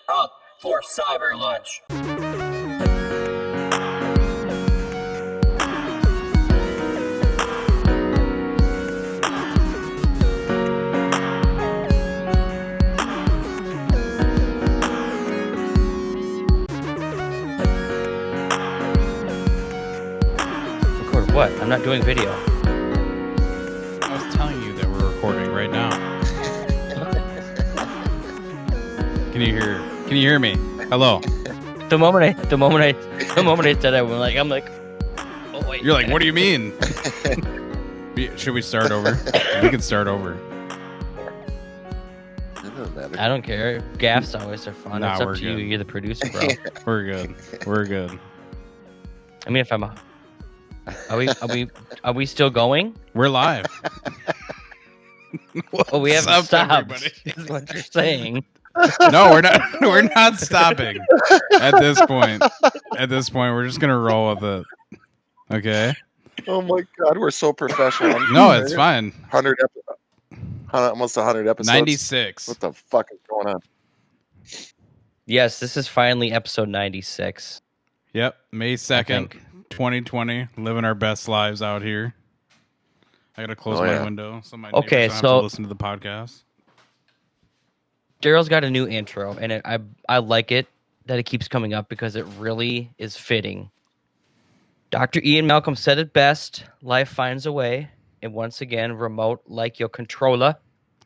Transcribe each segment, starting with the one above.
up for Cyber Lunch. Record what? I'm not doing video. I was telling you that we're recording right now. Can you hear me? Hello. The moment I said that, I'm like, oh wait. You're like, what do you mean? Should we start over? We can start over. I don't care. Gaffs always are fun. Nah, it's up we're to good. you. You're the producer, bro. We're good. We're good. I mean, if I'm, are we still going? We're live. Oh, we haven't What's up, stopped. everybody? Is what you're saying. No, we're not. We're not stopping at this point. At this point, we're just gonna roll with it. Okay. Oh my God, we're so professional. No, it's fine. 100 almost 100 episodes. 96. What the fuck is going on? Yes, this is finally episode 96. Yep. May 2nd, 2020. Living our best lives out here. I gotta close my window so my neighbors don't have to listen to the podcast. Daryl's got a new intro, and I like it that it keeps coming up because it really is fitting. Dr. Ian Malcolm said it best: life finds a way, and once again, remote like your controller.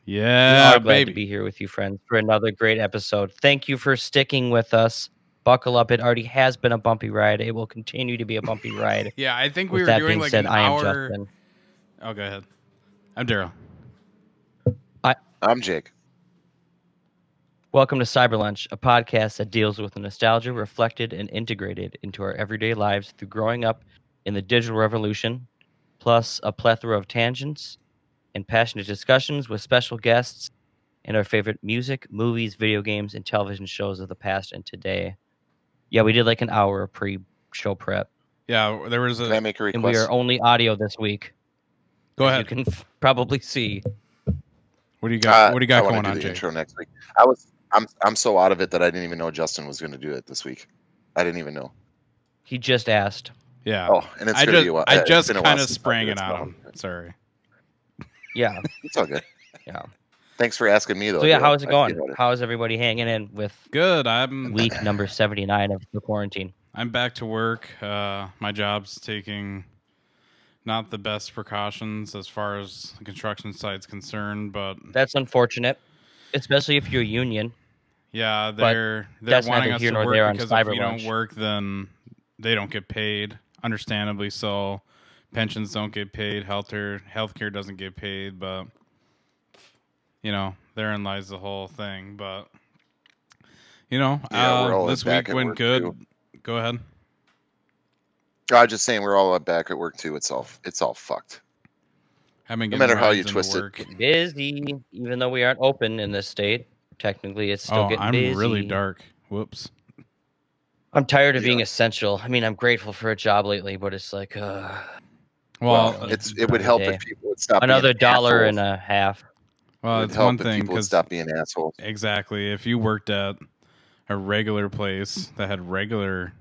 Yeah, we are glad baby. to be here with you, friends, for another great episode. Thank you for sticking with us. Buckle up. It already has been a bumpy ride. It will continue to be a bumpy ride. Yeah, I think we With were that doing being like said, an I am hour. Justin. Oh, go ahead. I'm Daryl. I'm Jake. Welcome to Cyber Lunch, a podcast that deals with the nostalgia reflected and integrated into our everyday lives through growing up in the digital revolution, plus a plethora of tangents and passionate discussions with special guests and our favorite music, movies, video games, and television shows of the past and today. Yeah, we did like an hour of pre-show prep. Yeah, there was Can I a. make a request? And we are only audio this week. Go as ahead. You can probably see. What do you got? What do you got I wanna going do on, the Jake? intro next week. I'm so out of it that I didn't even know Justin was going to do it this week. I didn't even know. He just asked. Yeah. Oh, and it's I going to be a while. I It's just been a kind while of since I sprang did it on him. Sorry. Yeah. It's all good. Yeah. Thanks for asking me though. So yeah, Daryl. how is it I going? feel it. How is everybody hanging in with Good. I'm week number 79 of the quarantine? I'm back to work. My job's taking not the best precautions as far as the construction site's concerned, but That's unfortunate, especially if you're union. yeah, But they're that's wanting neither us here to nor work there on because if Cyber we Lunch. don't work, then they don't get paid. Understandably so. Pensions don't get paid. Healthcare doesn't get paid. But you know, therein lies the whole thing. But you know, Yeah, we're all this back week at went work, good. too. Go ahead. I was just saying we're all back at work too. It's all fucked. I've been No getting matter how rides you into twist it. work. Busy, even though we aren't open in this state. Technically, it's still getting I'm busy. really dark. Whoops. I'm tired of being Yeah. essential. I mean, I'm grateful for a job lately, but it's like, Well, It would help day. if people would stop another being $1.50. assholes. well, It would it's help one if thing people would because stop being assholes. exactly if you worked at a regular place that had regular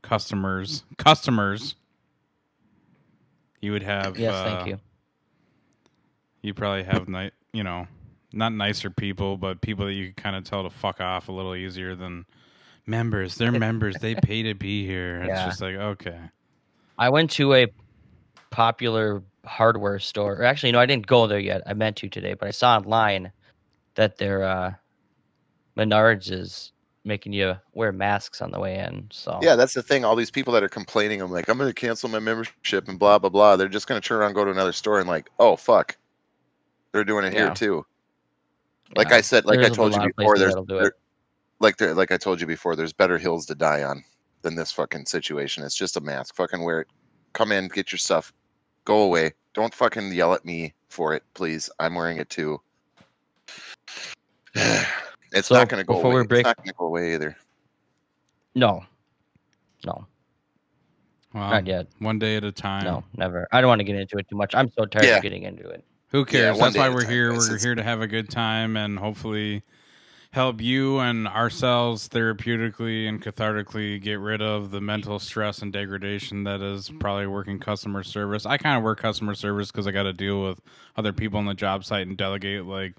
customers, you would have. Yes, thank you. You probably have not nicer people, but people that you could kind of tell to fuck off a little easier than members. They're members. They pay to be here. It's Yeah. just like, okay. I went to a popular hardware store. Or actually, no, I didn't go there yet. I meant to today, but I saw online that their Menards is making you wear masks on the way in. So Yeah, that's the thing. All these people that are complaining, I'm like, I'm going to cancel my membership and blah, blah, blah. They're just going to turn around and go to another store and like, oh, fuck. They're doing it here too. Like yeah. I said, like I There's a told you lot of before, places that'll do it. like I told you before, there's better hills to die on than this fucking situation. It's just a mask. Fucking wear it. Come in, get your stuff. Go away. Don't fucking yell at me for it, please. I'm wearing it too. It's So, not going to go before away. we break- It's not going to go away either. No, Well, not yet. one day at a time. No, never. I don't want to get into it too much. I'm so tired Yeah. of getting into it. Who cares? one That's day why at a we're time, here. guys. We're It's- here to have a good time and hopefully help you and ourselves therapeutically and cathartically get rid of the mental stress and degradation that is probably working customer service. I kind of work customer service because I got to deal with other people on the job site and delegate, like,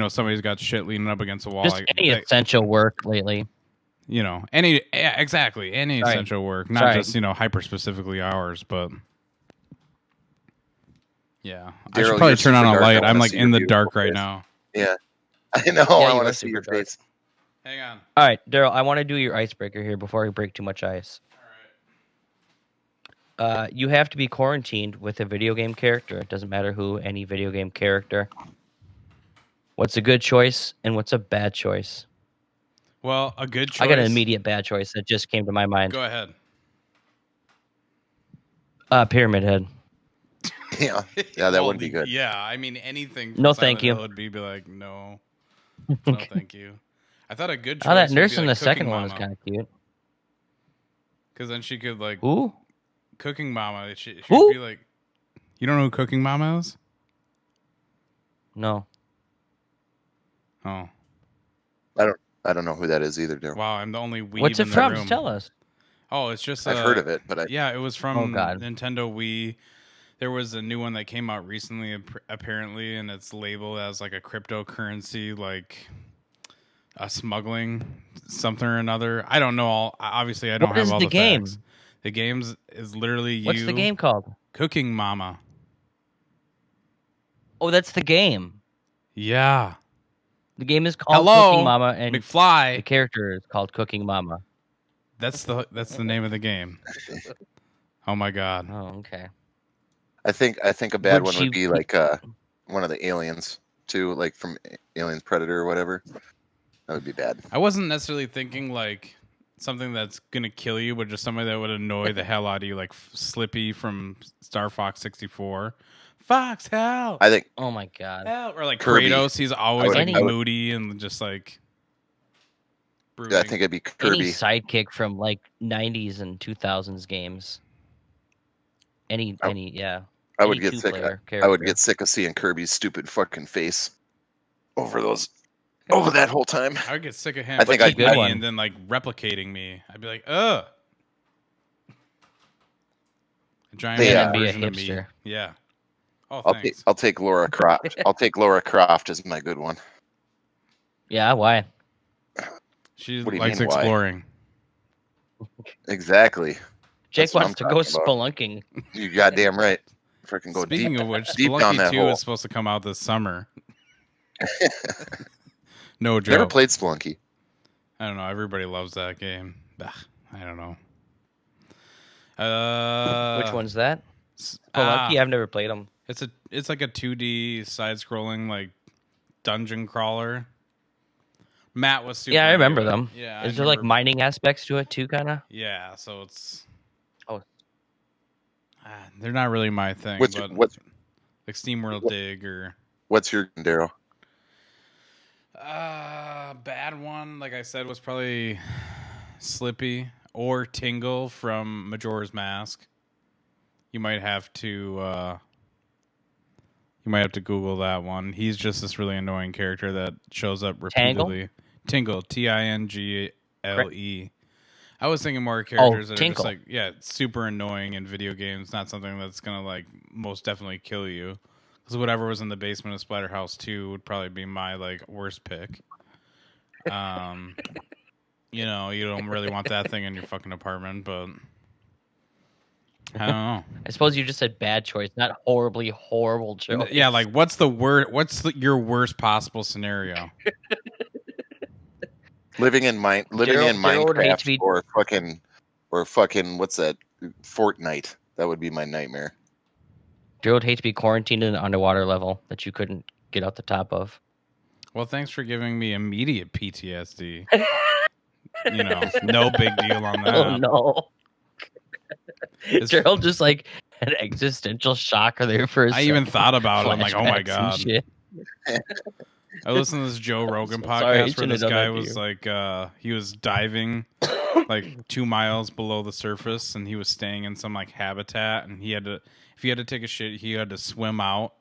somebody's got shit leaning up against the wall. Just like, any essential work lately. Exactly, any Sorry. essential work, not Sorry. just, hyper specifically ours, but yeah. I Daryl, should probably you're turn on super a dark. I light. wanna I'm like see in your the dark beautiful right face. now. Yeah, I know. Yeah, I you want are to see super your dark. face. Hang on. All right, Daryl, I want to do your icebreaker here before we break too much ice. All right. You have to be quarantined with a video game character. It doesn't matter who, any video game character. What's a good choice and what's a bad choice? Well, a good choice. I got an immediate bad choice that just came to my mind. Go ahead. Pyramid Head. Yeah, that would be good. Yeah, I mean anything. No, from thank Silent you. Hill would be like no, no, thank you. I thought a good choice. Oh, that would nurse be in like the second Cooking one is Mama, kind of cute. because then she could like Who? Cooking Mama. She Who? would be like, you don't know who Cooking Mama is? No. Oh, I don't know who that is either, Daryl. wow! I'm the only weeb What's in it the from? room. Just tell us. Oh, it's just I've heard of it, but yeah, it was from Oh, God. Nintendo Wii. There was a new one that came out recently, apparently, and it's labeled as like a cryptocurrency, like a smuggling something or another. I don't know. Obviously, I don't What have is all the the game? facts. The game is literally you. What's the game called? Cooking Mama. Oh, that's the game. Yeah. The game is called Hello, Cooking Mama, and the McFly. character is called Cooking Mama. That's the name of the game. Oh my god. Oh, okay. I think a bad Would one she would be like one of the aliens too, like from Aliens Predator or whatever. That would be bad. I wasn't necessarily thinking like something that's gonna kill you, but just somebody that would annoy the hell out of you, like Slippy from Star Fox 64. Fox, help! I think Oh my God. Help! Or like Kirby. Kratos, he's always would- like I would- moody and just like brooding. I think it'd be Any Kirby. sidekick from like 90s and 2000s games. Yeah. I would Any get sick. two-player I would character. get sick of seeing Kirby's stupid fucking face over that whole time. I would get sick of him. I think but I'd- keep Good me one. and then like replicating me. I'd be like, ugh. A giant They, And be a version of me. hipster. Yeah. Oh, I'll thanks. take Laura Croft. I'll take Laura Croft as my good one. Yeah, why? She What do you likes mean, why? exploring. Exactly. Jake That's what wants to I'm go talking about. spelunking. You goddamn right. Freaking go Speaking deep. of which, deep down Spelunky that 2 hole. is supposed to come out this summer. No joke. Never played Spelunky. I don't know. Everybody loves that game. Ugh, I don't know. Which one's that? Spelunky? I've never played them. It's like a 2D side-scrolling like dungeon crawler. Matt was super. Yeah, I into remember it. them. Yeah. Is there like mining aspects to it too, kind of? Yeah, so it's. Oh. They're not really my thing. What's but what's like SteamWorld Dig or what's your Daryl? bad one, like I said, was probably Slippy or Tingle from Majora's Mask. You might have to Google that one. He's just this really annoying character that shows up repeatedly. Tingle, Tingle. I was thinking more characters that are Tinkle. just like super annoying in video games. Not something that's gonna like most definitely kill you. Because whatever was in the basement of Splatterhouse 2 would probably be my like worst pick. You don't really want that thing in your fucking apartment, but I don't know. I suppose you just said bad choice, not horrible choice. Yeah, like what's your worst possible scenario? Living in Daryl would hate to Minecraft be- or fucking what's that? Fortnite. That would be my nightmare. Daryl would hate to be quarantined in an underwater level that you couldn't get out the top of. Well, thanks for giving me immediate PTSD. No big deal on that. Oh no. It's- Daryl just like an existential shock there for a I even second. thought about it. I'm like, oh my Flashbacks and god. shit. I listened to this Joe Rogan So podcast sorry, I where shouldn't this have done guy that to was you. like, he was diving like 2 miles below the surface, and he was staying in some like habitat, and if he had to take a shit, he had to swim out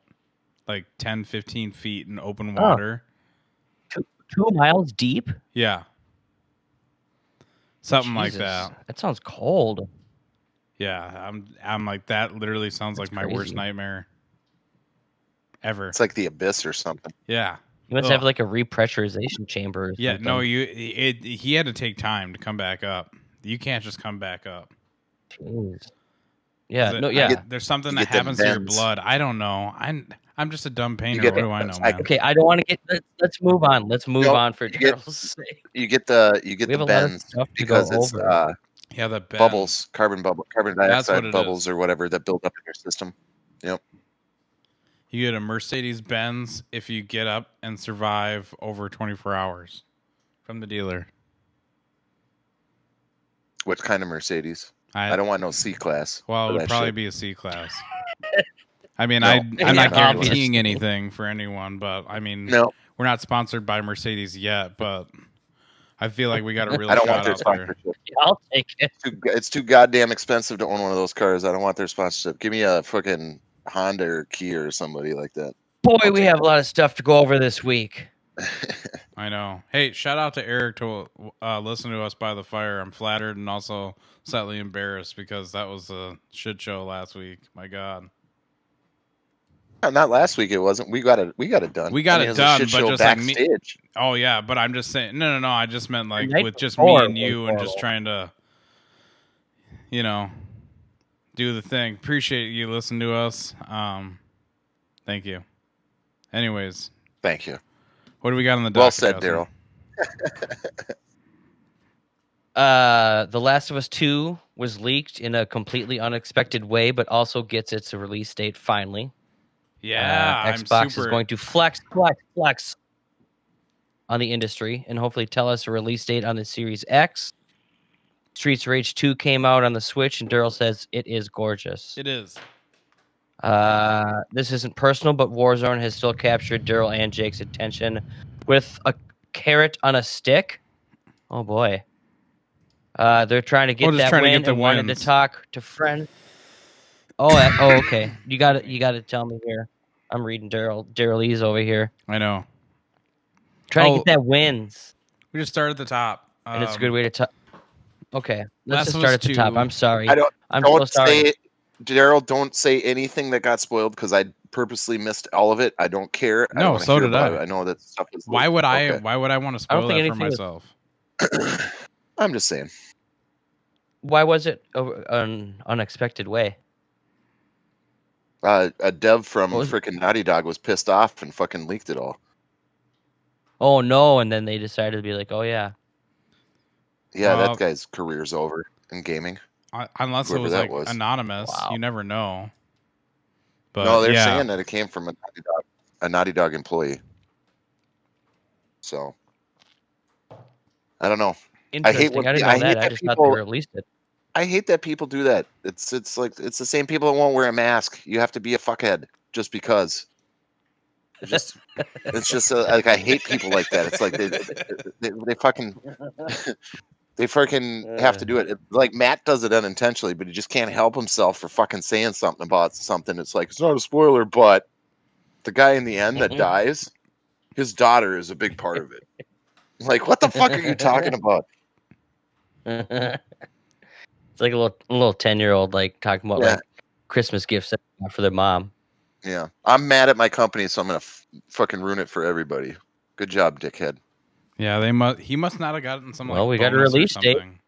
like 10, 15 feet in open water. 2 miles deep? Yeah. Something like Jesus, that. That sounds cold. Yeah, I'm like that. Literally sounds That's like my worst crazy. nightmare ever. It's like the abyss or something. Yeah. You must Ugh. have like a repressurization chamber or Yeah. something. No, he had to take time to come back up. You can't just come back up. Jeez. Yeah, no, yeah. There's something you that get them happens to your bends. blood. I don't know. I'm just a dumb painter. get What do I know, like- man? Okay, I don't want to get. Let's move on. Let's move Nope, on for you get- Daryl's sake. You get the We have the a lot of bends stuff to because go it's over. Yeah, the bend. bubbles, carbon That's what dioxide it bubbles is. or whatever that build up in your system. Yep. You get a Mercedes Benz if you get up and survive over 24 hours from the dealer. What kind of Mercedes? I don't want no C class. Well, it for would that probably shit. be a C class. I mean, No, I'm Yeah, not obviously. guaranteeing anything for anyone, but I mean, No, we're not sponsored by Mercedes yet, but I feel like we got a real I don't want shot their out there. sponsorship. Yeah, I'll take it. It's too goddamn expensive to own one of those cars. I don't want their sponsorship. Give me a fucking Honda or Kia or somebody like that. Boy, I'll we take have a lot of stuff to go over this week. I know. Hey, shout out to Eric to listen to us by the fire. I'm flattered and also slightly embarrassed because that was a shit show last week. My God. Not last week. It wasn't. We got it done. We got I mean, it was done, a shit but show just like me- backstage. Oh yeah, but I'm just saying. No. I just meant like night with just me before and you was and just horrible. trying to, do the thing. Appreciate you listening to us. Thank you. Anyways, Thank you. what do we got on the docket? Well said, Justin? Daryl. The Last of Us 2 was leaked in a completely unexpected way, but also gets its release date finally. Yeah, Xbox is going to flex on the industry and hopefully tell us a release date on the Series X. Streets of Rage 2 came out on the Switch, and Daryl says it is gorgeous. It is. This isn't personal, but Warzone has still captured Daryl and Jake's attention with a carrot on a stick. Oh boy. They're trying to get just that trying to win get the and wanted wins. to talk to friends. Oh, okay. You got to tell me here. I'm reading Daryl E's over here. I know. Trying to get that wins. We just started at the top. And it's a good way to talk. Okay, let's Last just of start Us at the top. 2. I'm sorry. I'm don't so sorry. say, Daryl. Don't say anything that got spoiled because I purposely missed all of it. I don't care. I No, don't wanna so hear did about I. it. I know that stuff is. Why would I? Okay. Why would I want to I don't spoil think that for anything was- myself? I'm just saying. Why was it an unexpected way? A dev from What was- freaking Naughty Dog was pissed off and fucking leaked it all. Oh no! And then they decided to be like, "Oh yeah." Yeah, Well- that guy's career's over in gaming. Unless it Whoever was that like was. anonymous, Wow. you never know. But No, they're yeah, saying that it came from a Naughty Dog employee. So I don't know. Interesting. when- I didn't I know that. hate I that just thought people- they released it. I hate that people do that. It's like it's the same people that won't wear a mask. You have to be a fuckhead just because. It's just like I hate people like that. It's like they fucking they fucking have to do it. Like Matt does it unintentionally, but he just can't help himself for fucking saying something about something. It's like it's not a spoiler, but the guy in the end that dies, his daughter is a big part of it. Like, what the fuck are you talking about? It's like a little 10-year-old like talking about Yeah. like Christmas gifts for their mom. Yeah, I'm mad at my company, so I'm gonna fucking ruin it for everybody. Good job, dickhead. yeah, he must not have gotten some. Well, like, we got a bonus or release date. something.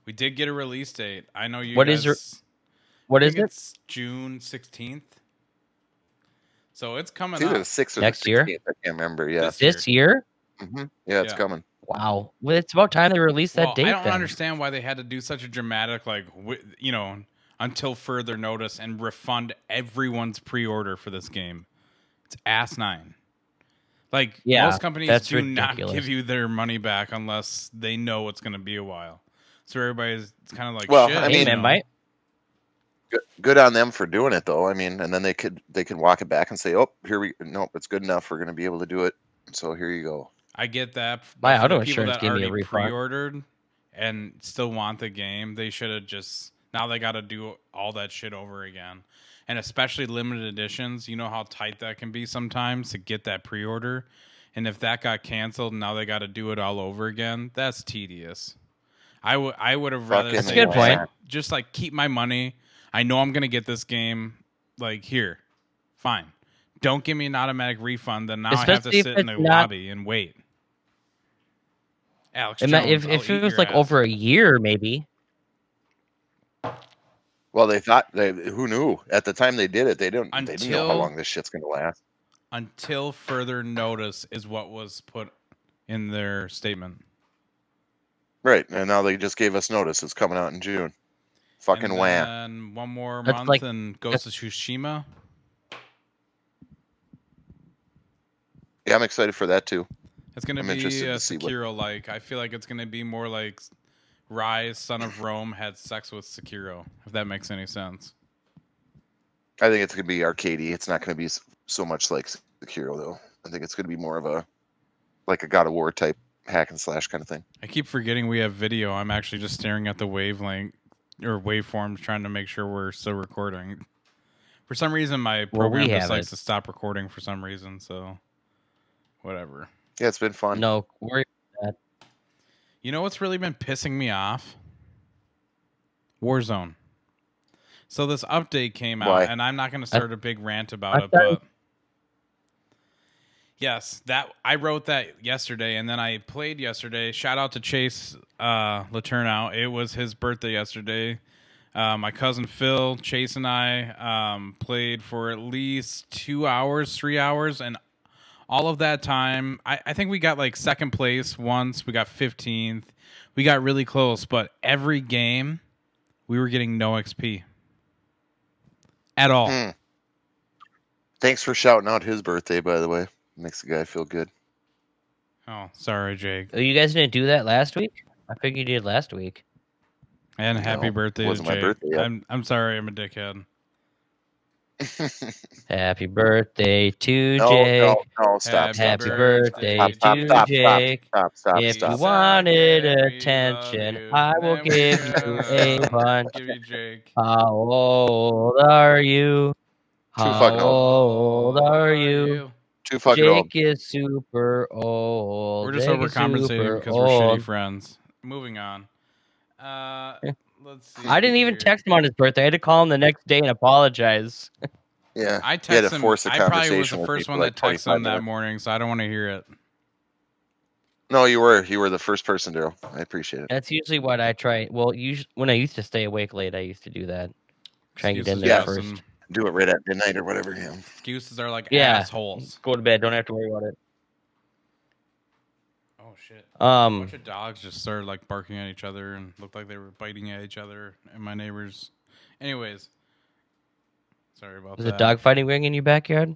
We did get a release date. I know you. What guys, is What I is think it? It's June 16th. So it's coming It's either the up 6th or Next the year? 16th. I can't remember. Yeah, This year? Yeah, it's Yeah. coming. Wow. Well, it's about time they released that Well, date. I don't then. understand why they had to do such a dramatic, like, until further notice and refund everyone's pre-order for this game. It's asinine. Like, Yeah, most companies that's do not ridiculous. give you their money back unless they know it's going to be a while. So everybody's kind of like, Well, shit. I Hey, mean, man, might Good on them for doing it, though. I mean, and then they could walk it back and say, "Oh, it's good enough. We're going to be able to do it." So here you go. I get that. My but for the auto people insurance that gave me a already refund. pre-ordered and still want the game, they should have just now they got to do all that shit over again. And especially limited editions, you know how tight that can be sometimes to get that pre-order. And if that got canceled, now they got to do it all over again. That's tedious. I would have rather Fucking say That's a good point. just like keep my money. I know I'm gonna get this game. Like here, fine. Don't give me an automatic refund. Then now I have to Especially if sit in it's the not- lobby and wait. Alex And Jones, if I'll it eat was your like ass. over a year, maybe. Well, they thought who knew at the time they did it. They didn't know how Until- long this shit's gonna last. Until further notice is what was put in their statement. Right, and now they just gave us notice. It's coming out in June. Fucking and wham! then one more That's month like- and Ghost of Tsushima. Yeah, I'm excited for that too. It's gonna I'm be interested a to see what- Sekiro-like. I feel like it's gonna be more like Rise, Son of Rome had sex with Sekiro. If that makes any sense. I think it's gonna be arcadey. It's not gonna be so much like Sekiro though. I think it's gonna be more of a like a God of War type hack and slash kind of thing. I keep forgetting we have video. I'm actually just staring at the wavelength or waveforms, trying to make sure we're still recording. For some reason, my program just have likes it. to stop recording for some reason. So, whatever. Yeah, it's been fun. No, worry. You know what's really been pissing me off? Warzone. So this update came out, Why? and I'm not going to start a big rant about I it, thought- but yes, that I wrote that yesterday, and then I played yesterday. Shout out to Chase Laturnow. It was his birthday yesterday. My cousin Phil, Chase, and I played for at least 2 hours, 3 hours, and all of that time, I think we got like second place once. We got 15th. We got really close, but every game, we were getting no XP at all. Hmm. Thanks for shouting out his birthday, by the way. Makes the guy feel good. Oh, sorry, Jake. Oh, you guys didn't do that last week? I figured you did last week. And happy No, birthday wasn't to my Jake. birthday yet. I'm sorry, I'm a dickhead. Happy birthday to No, Jake. no, stop, stop, Happy stop. birthday Stop, stop, to stop, Jake. stop, If stop. you wanted Second, we attention, love you. I will Then give we you a gotta bunch. Give you Jake. How old are you? Too How fucking old. old are you? Too fucking old. Jake is super old. We're just Jake is overcompensating super because we're shitty old. friends. Moving on. Let's see. I didn't even here. text him on his birthday. I had to call him the next day and apologize. Yeah. I He had to texted him. force a I probably was conversation the with me first for one like that texted 45 him that minutes. morning, so I don't want to hear it. No, you were. You were the first person, Daryl. I appreciate it. That's usually what I try. Well, when I used to stay awake late, I used to do that. Try and get in Excuses, there Yeah. first. Justin. Do it right at midnight or whatever. Yeah. Excuses are like Yeah. assholes. Go to bed. Don't have to worry about it. Oh shit. A Um, bunch of dogs just started like barking at each other and looked like they were biting at each other and my neighbors. Anyways. Sorry about was that. a dog fighting ring in your backyard?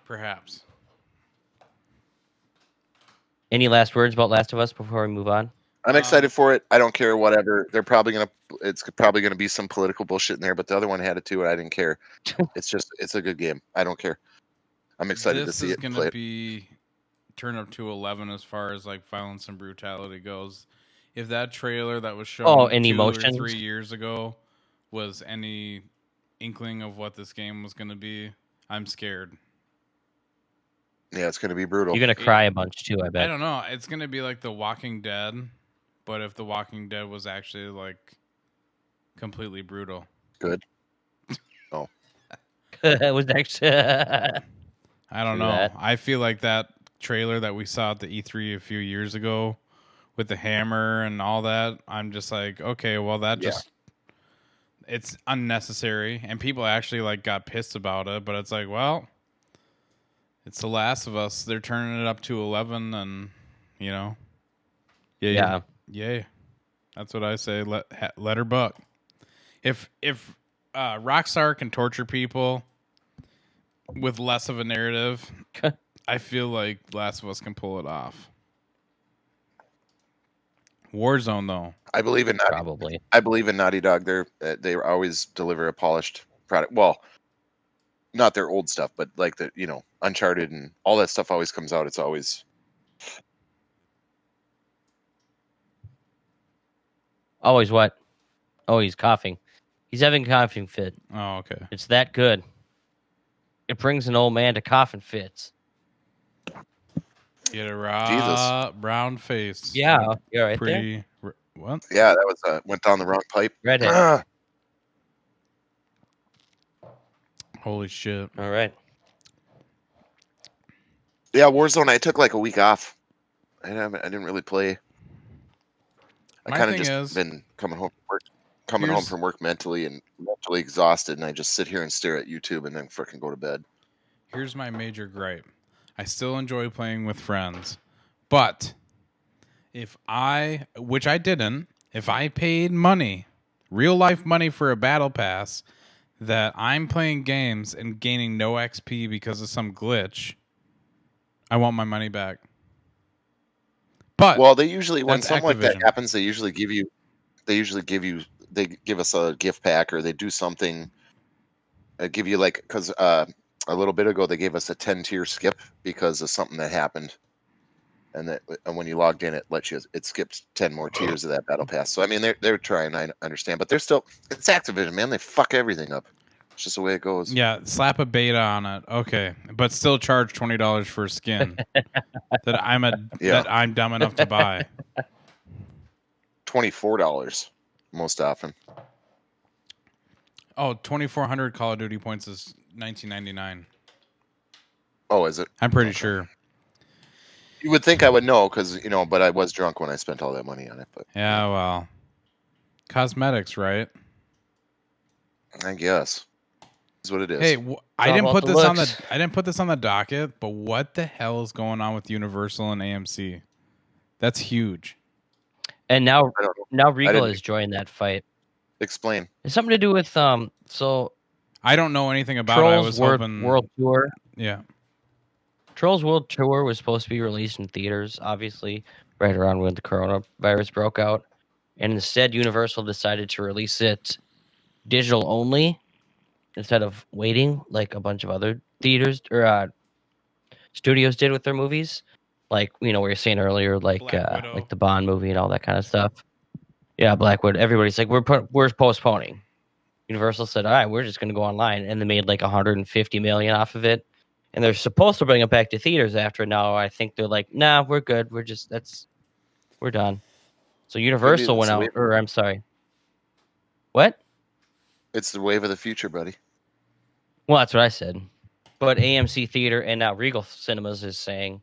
Perhaps. Any last words about Last of Us before we move on? I'm excited for it. I don't care. Whatever. They're probably gonna. It's probably gonna be some political bullshit in there, but the other one had it too, and I didn't care. It's a good game. I don't care. I'm excited to see This it is and gonna play it. be turn up to 11 as far as like violence and brutality goes. If that trailer that was shown and 2 emotions? or 3 years ago was any inkling of what this game was gonna be, I'm scared. Yeah, it's gonna be brutal. You're gonna cry a bunch too, I I bet. don't know. It's gonna be like The Walking Dead, but if The Walking Dead was actually like completely brutal. Good. It was actually. I don't True know. that. I feel like that trailer that we saw at the E3 a few years ago with the hammer and all that, I'm just like, okay, well that Yeah. just it's unnecessary and people actually like got pissed about it, but it's like, well, it's The Last of Us. They're turning it up to 11 and, you know. Yeah. Yay. That's what I say. Let her buck. If Rockstar can torture people with less of a narrative, I feel like Last of Us can pull it off. Warzone, though. I believe in Naughty. Probably. I believe in Naughty Dog. They always deliver a polished product. Well, not their old stuff, but like the Uncharted and all that stuff always comes out. It's always Always what? Oh, he's coughing. He's having a coughing fit. Oh, okay. It's that good. It brings an old man to coughing fits. Get a raw brown face. Yeah, you're right there. Pretty. What? Yeah, that was went down the wrong pipe. Redhead. Holy shit. All right. Yeah, Warzone. I took like a week off. I didn't really play. I My kind of thing just is, been coming home from work mentally exhausted, and I just sit here and stare at YouTube and then freaking go to bed. here's my major gripe. I still enjoy playing with friends, but which I didn't, if I paid money, real life money for a battle pass, that I'm playing games and gaining no XP because of some glitch, I want my money back. But Well, they usually when that's something like that Activision. happens, they give us a gift pack or they do something. Give you like because a little bit ago they gave us a 10-tier skip because of something that happened, and when you logged in, it skipped 10 more tiers of that battle pass. So I mean they're trying. I understand, but it's Activision, man. They fuck everything up. It's just the way it goes. Yeah, slap a beta on it. Okay, but still charge $20 for a skin that I'm dumb enough to buy. $24 most often. Oh, 2,400 Call of Duty points is $19.99. Oh, is it? I'm pretty Okay. sure. You would think I would know because but I was drunk when I spent all that money on it. But Yeah, well, cosmetics, right? I guess is what it is. Hey, I all didn't about put the this on the looks. I didn't put this on the docket, but what the hell is going on with Universal and AMC? That's huge. And now I don't know. Regal didn't- has joined that fight. Explain. It's something to do with so I don't know anything about it. I was Trolls hoping. World Tour. Yeah. Trolls World Tour was supposed to be released in theaters, obviously, right around when the coronavirus broke out. And instead, Universal decided to release it digital only instead of waiting like a bunch of other theaters or studios did with their movies. Like, we were saying earlier, like the Bond movie and all that kind of stuff. Yeah, Blackwood. Everybody's like, we're postponing. Universal said, all right, we're just going to go online. And they made like 150 million off of it. And they're supposed to bring it back to theaters after. Now I think they're like, nah, we're good. We're done. So Universal went out, or I'm sorry. What? It's the wave of the future, buddy. Well, that's what I said. But AMC Theater and now Regal Cinemas is saying,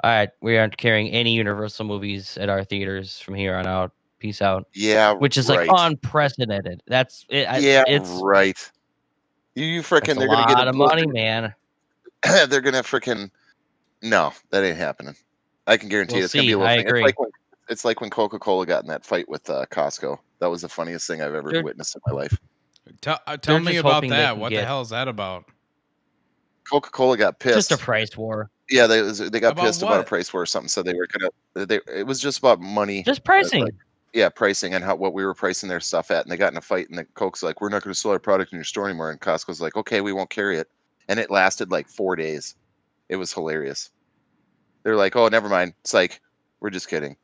all right, we aren't carrying any Universal movies at our theaters from here on out. Peace out. Yeah, which is right. like unprecedented. That's it. It's right. You freaking they're gonna get a lot of money, man. They're gonna freaking no, that ain't happening. I can guarantee it's gonna be a little thing. Agree. It's like when Coca-Cola got in that fight with Costco. That was the funniest thing I've ever witnessed in my life. Tell me about that. What the hell is that about? Coca-Cola got pissed. Just a price war. Yeah, they got pissed about a price war or something. So they were it was just about money. Just pricing. Pricing and what we were pricing their stuff at. And they got in a fight and the Coke's like, we're not going to sell our product in your store anymore. And Costco's like, okay, we won't carry it. And it lasted like 4 days. It was hilarious. They're like, oh, never mind. It's like, we're just kidding.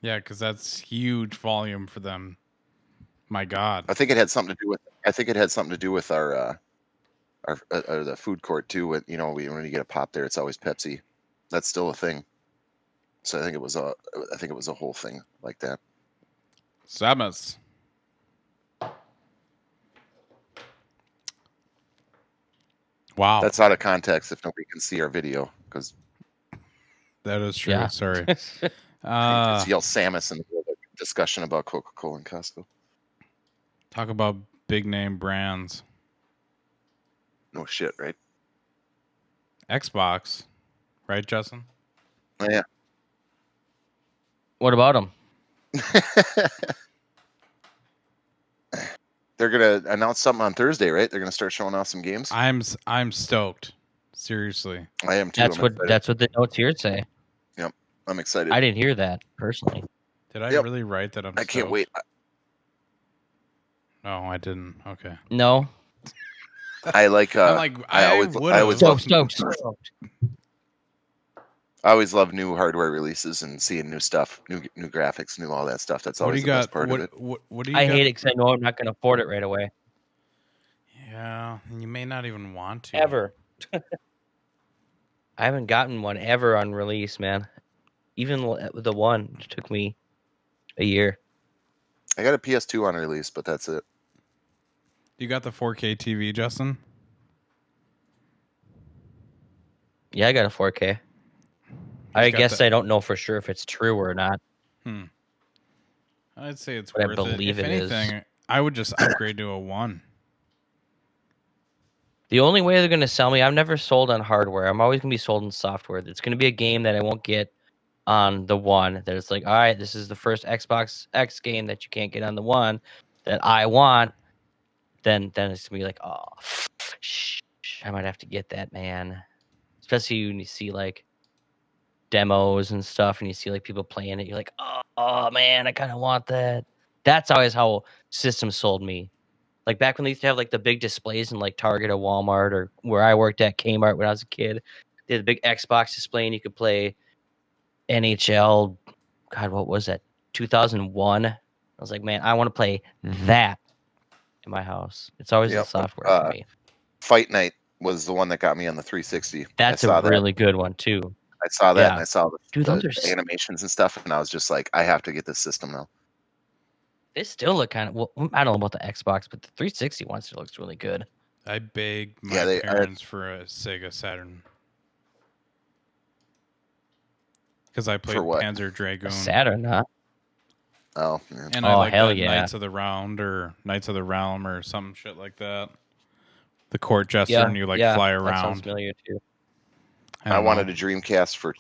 Yeah, because that's huge volume for them. My God. I think it had something to do with our the food court too. When when you get a pop there, it's always Pepsi. That's still a thing. So I think it was a whole thing like that. Samus. Wow. That's out of context if nobody can see our video because that is true. Yeah. Sorry. just yell Samus in the discussion about Coca-Cola and Costco. Talk about big name brands. No shit, right? Xbox, right, Justin? Oh, yeah. What about them? They're gonna announce something on Thursday, right? They're gonna start showing off some games. I'm stoked. Seriously, I am too. That's what the notes here say. Yep, I'm excited. I didn't hear that personally. Did I really write that? I can't wait. No, I didn't. Okay. No. I like. I always love new hardware releases and seeing new stuff, new graphics, new all that stuff. That's always the best part of it. What do you? I hate it because I know I'm not going to afford it right away. Yeah, and you may not even want to. Ever. I haven't gotten one ever on release, man. Even the one took me a year. I got a PS2 on release, but that's it. You got the 4K TV, Justin? Yeah, I got a 4K. I guess I don't know for sure if it's true or not. I'd say it's But I worth it. believe If it is. anything, I would just upgrade to a 1. The only way they're going to sell me, I'm never sold on hardware. I'm always going to be sold on software. It's going to be a game that I won't get on the one. That it's like, all right, this is the first Xbox X game that you can't get on the one that I want. Then it's going to be like, oh, I might have to get that, man. Especially when you see like demos and stuff and you see like people playing it. You're like, oh man, I kind of want that. That's always how systems sold me. Like back when they used to have like the big displays in like Target or Walmart or where I worked at Kmart when I was a kid. They had a big Xbox display and you could play NHL. God, what was that? 2001. I was like, man, I want to play that in my house. It's always the software for me. Fight Night was the one that got me on the 360. That's a really good one too. I saw that and I saw the animations and stuff, and I was just like, I have to get this system now. They still look kind of. Well, I don't know about the Xbox, but the 360 one still looks really good. I begged my parents for a Sega Saturn because I played Panzer Dragoon. Saturn, huh? Oh, yeah. And I like Knights of the Round or Knights of the Realm or some shit like that. The court jester, and you fly around. That sounds familiar too. I wanted a Dreamcast for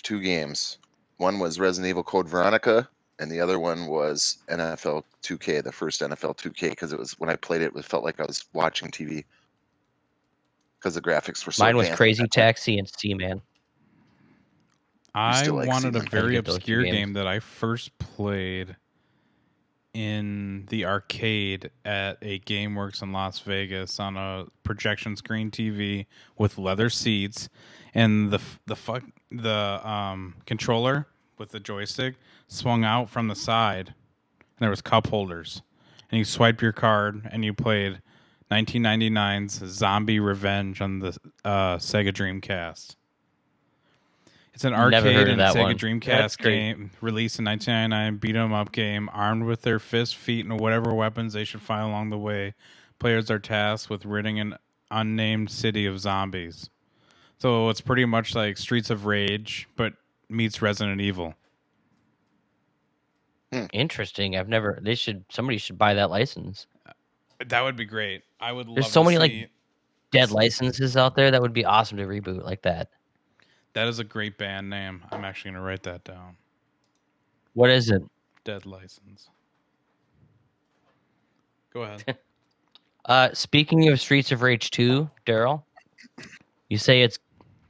two games. One was Resident Evil Code Veronica, and the other one was NFL 2K, the first NFL 2K, because it was when I played it, it felt like I was watching TV because the graphics were so Mine was advanced. Crazy Taxi and Seaman. I wanted a very obscure game that I first played in the arcade at a GameWorks in Las Vegas on a projection screen TV with leather seats, and the controller with the joystick swung out from the side, and there was cup holders, and you swiped your card and you played 1999's Zombie Revenge on the Sega Dreamcast. It's an arcade and Sega Dreamcast game released in 1999, beat 'em up game, armed with their fists, feet, and whatever weapons they should find along the way. Players are tasked with ridding an unnamed city of zombies. So it's pretty much like Streets of Rage, but meets Resident Evil. Interesting. Somebody should buy that license. That would be great. I would love There's so many like dead licenses out there that would be awesome to reboot like that. That is a great band name. I'm actually going to write that down. What is it? Dead License. Go ahead. Speaking of Streets of Rage 2, Daryl, you say it's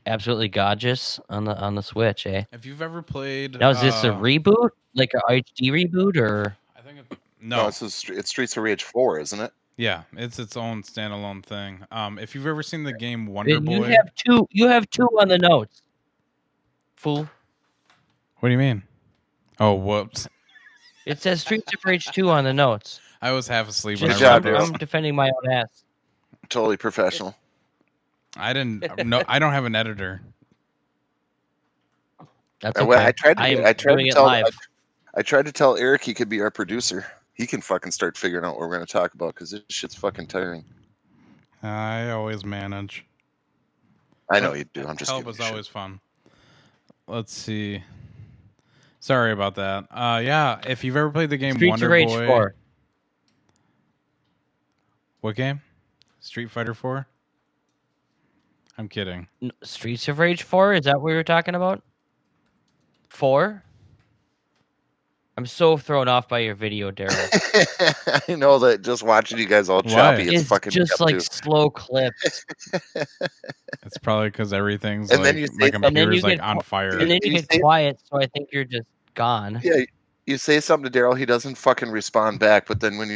absolutely gorgeous on the Switch, eh? If you've ever played... Now, is this a reboot? Like a HD reboot, or...? I think no, it's Streets of Rage 4, isn't it? Yeah, it's its own standalone thing. If you've ever seen the game Wonder Boy... You have two on the notes. Fool. What do you mean? Oh, whoops. It says Streets of Rage 2 on the notes. I was half asleep when I read this. I'm defending my own ass. Totally professional. I didn't. No, I don't have an editor. That's okay. I tried to tell Eric he could be our producer. He can fucking start figuring out what we're going to talk about because this shit's fucking tiring. I always manage. I know you do. I'm just help is always fun. Let's see. Sorry about that. Yeah, if you've ever played the game Wonder Boy. Streets of Rage 4. What game? Street Fighter 4? I'm kidding. Streets of Rage 4? Is that what we were talking about? 4? I'm so thrown off by your video, Daryl. I know that just watching you guys all choppy, it's fucking just like slow clips. It's probably because everything's and like my computer's like on fire. And then you get quiet, so I think you're just gone. Yeah, you say something to Daryl, he doesn't fucking respond back. But then when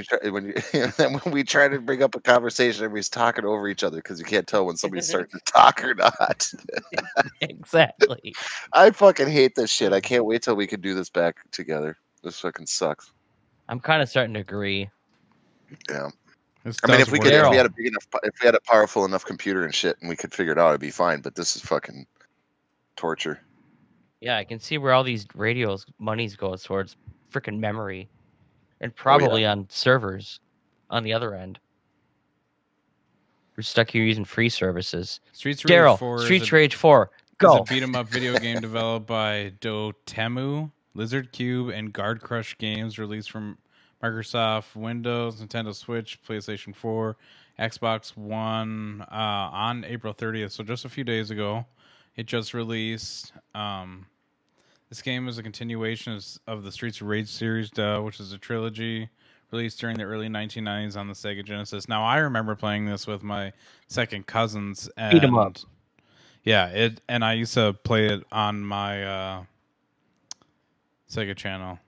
we try to bring up a conversation, everybody's talking over each other because you can't tell when somebody's starting to talk or not. Exactly. I fucking hate this shit. I can't wait till we can do this back together. This fucking sucks. I'm kind of starting to agree. Yeah. I mean, if we had a powerful enough computer and shit, and we could figure it out, it'd be fine. But this is fucking. torture. Yeah, I can see where all these radios monies goes towards freaking memory, and Oh, yeah. probably on servers on the other end. We're stuck here using free services. Streets Rage Daryl, 4 Streets Rage 4, is go. a beat 'em up video game developed by Dotemu, Lizard Cube, and Guard Crush Games, released from Microsoft Windows, Nintendo Switch, PlayStation 4, Xbox One on April 30th. So just a few days ago, it just released. This game is a continuation of the Streets of Rage series, which is a trilogy released during the early 1990s on the Sega Genesis. Now, I remember playing this with my second cousins. And, Beat 'em up. Yeah, and I used to play it on my Sega channel.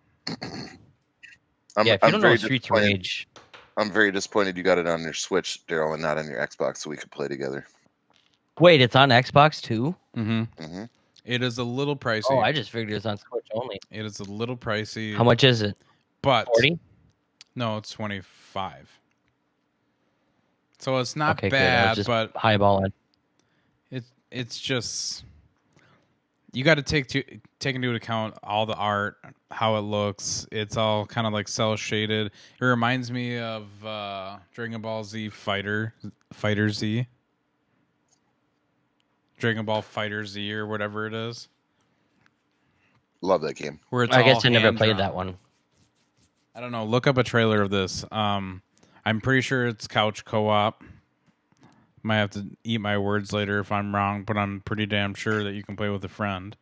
Yeah, if you don't know Streets of Rage, I'm very disappointed you got it on your Switch, Daryl, and not on your Xbox, so we could play together. wait, it's on Xbox too? Mm-hmm. It is a little pricey. Oh, I just figured it was on Switch only. It is a little pricey. How much is it? But 40? No, it's 25. So it's not Okay, good. I bad, was just but highballing. it's just you got to take into account all the art, how it looks. It's all kind of like cell shaded. It reminds me of Dragon Ball Z Fighter Z, Dragon Ball Fighter Z, or whatever it is. Love that game. Where it's I guess all I never hand played drawn. that one. I don't know. Look up a trailer of this. I'm pretty sure it's couch co-op. Might have to eat my words later if I'm wrong, but I'm pretty damn sure that you can play with a friend.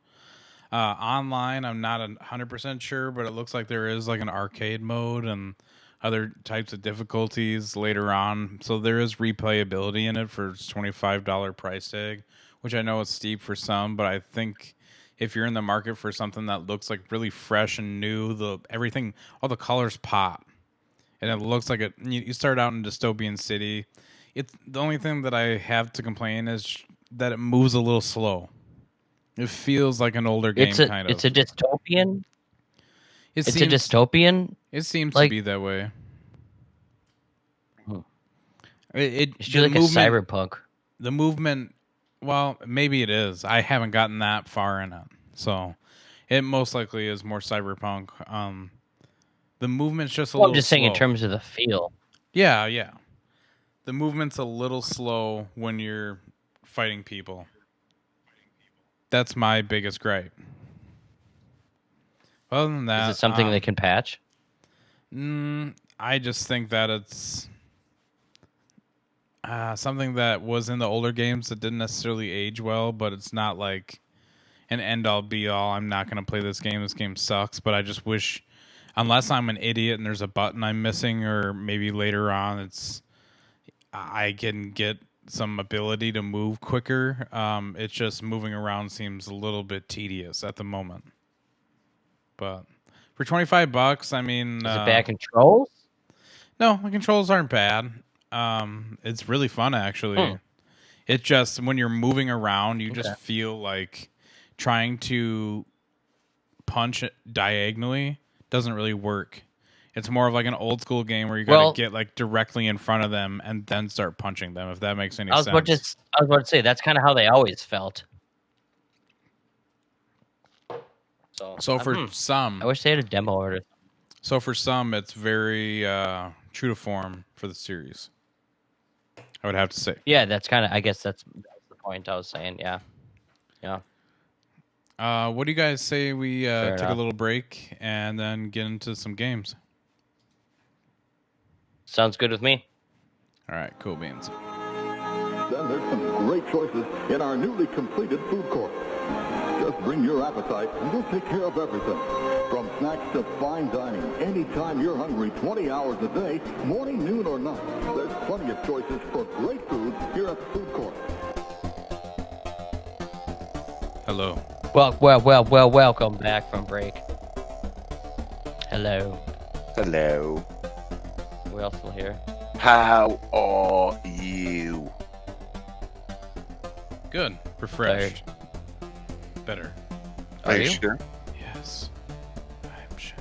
Online, I'm not 100% sure, but it looks like there is like an arcade mode and other types of difficulties later on. So there is replayability in it for its $25 price tag, which I know is steep for some, but I think if you're in the market for something that looks like really fresh and new, all the colors pop, and it looks like it. You start out in Dystopian City. It's the only thing that I have to complain is that it moves a little slow. It feels like an older game, kind of. It's a dystopian. It's a dystopian. It seems like- to be that way. Hmm. It It should be like a cyberpunk. The movement, well, maybe it is. I haven't gotten that far in it, so it most likely is more cyberpunk. The movement's just a little. I'm just saying in slow. terms of the feel. Yeah. The movement's a little slow when you're fighting people. That's my biggest gripe. Other than that, Is it something they can patch? I just think that it's something that was in the older games that didn't necessarily age well, but it's not like an end-all be-all. I'm not going to play this game. This game sucks, but I just wish, unless I'm an idiot and there's a button I'm missing, or maybe later on I can get some ability to move quicker. It's just moving around seems a little bit tedious at the moment. But for $25, I mean, Is it bad controls? no, the controls aren't bad. It's really fun actually. It just, when you're moving around, you just feel like trying to punch it diagonally doesn't really work. It's more of like an old school game where you got to get like directly in front of them and then start punching them, if that makes any sense. I was about to say that's kind of how they always felt. So for some, I wish they had a demo order. So for some, it's very true to form for the series, I would have to say. Yeah, that's kind of. I guess that's the point I was saying. Yeah. What do you guys say we take enough. a little break and then get into some games? Sounds good with me. All right, cool beans. Then there's some great choices in our newly completed food court. Just bring your appetite and we'll take care of everything. From snacks to fine dining, anytime you're hungry, 20 hours a day, morning, noon, or night. There's plenty of choices for great food here at the food court. Hello. Welcome back from break. Hello. Hello. We're all still here. How are you? Good. Refreshed. Better. Are you you? sure? Yes. I'm sure.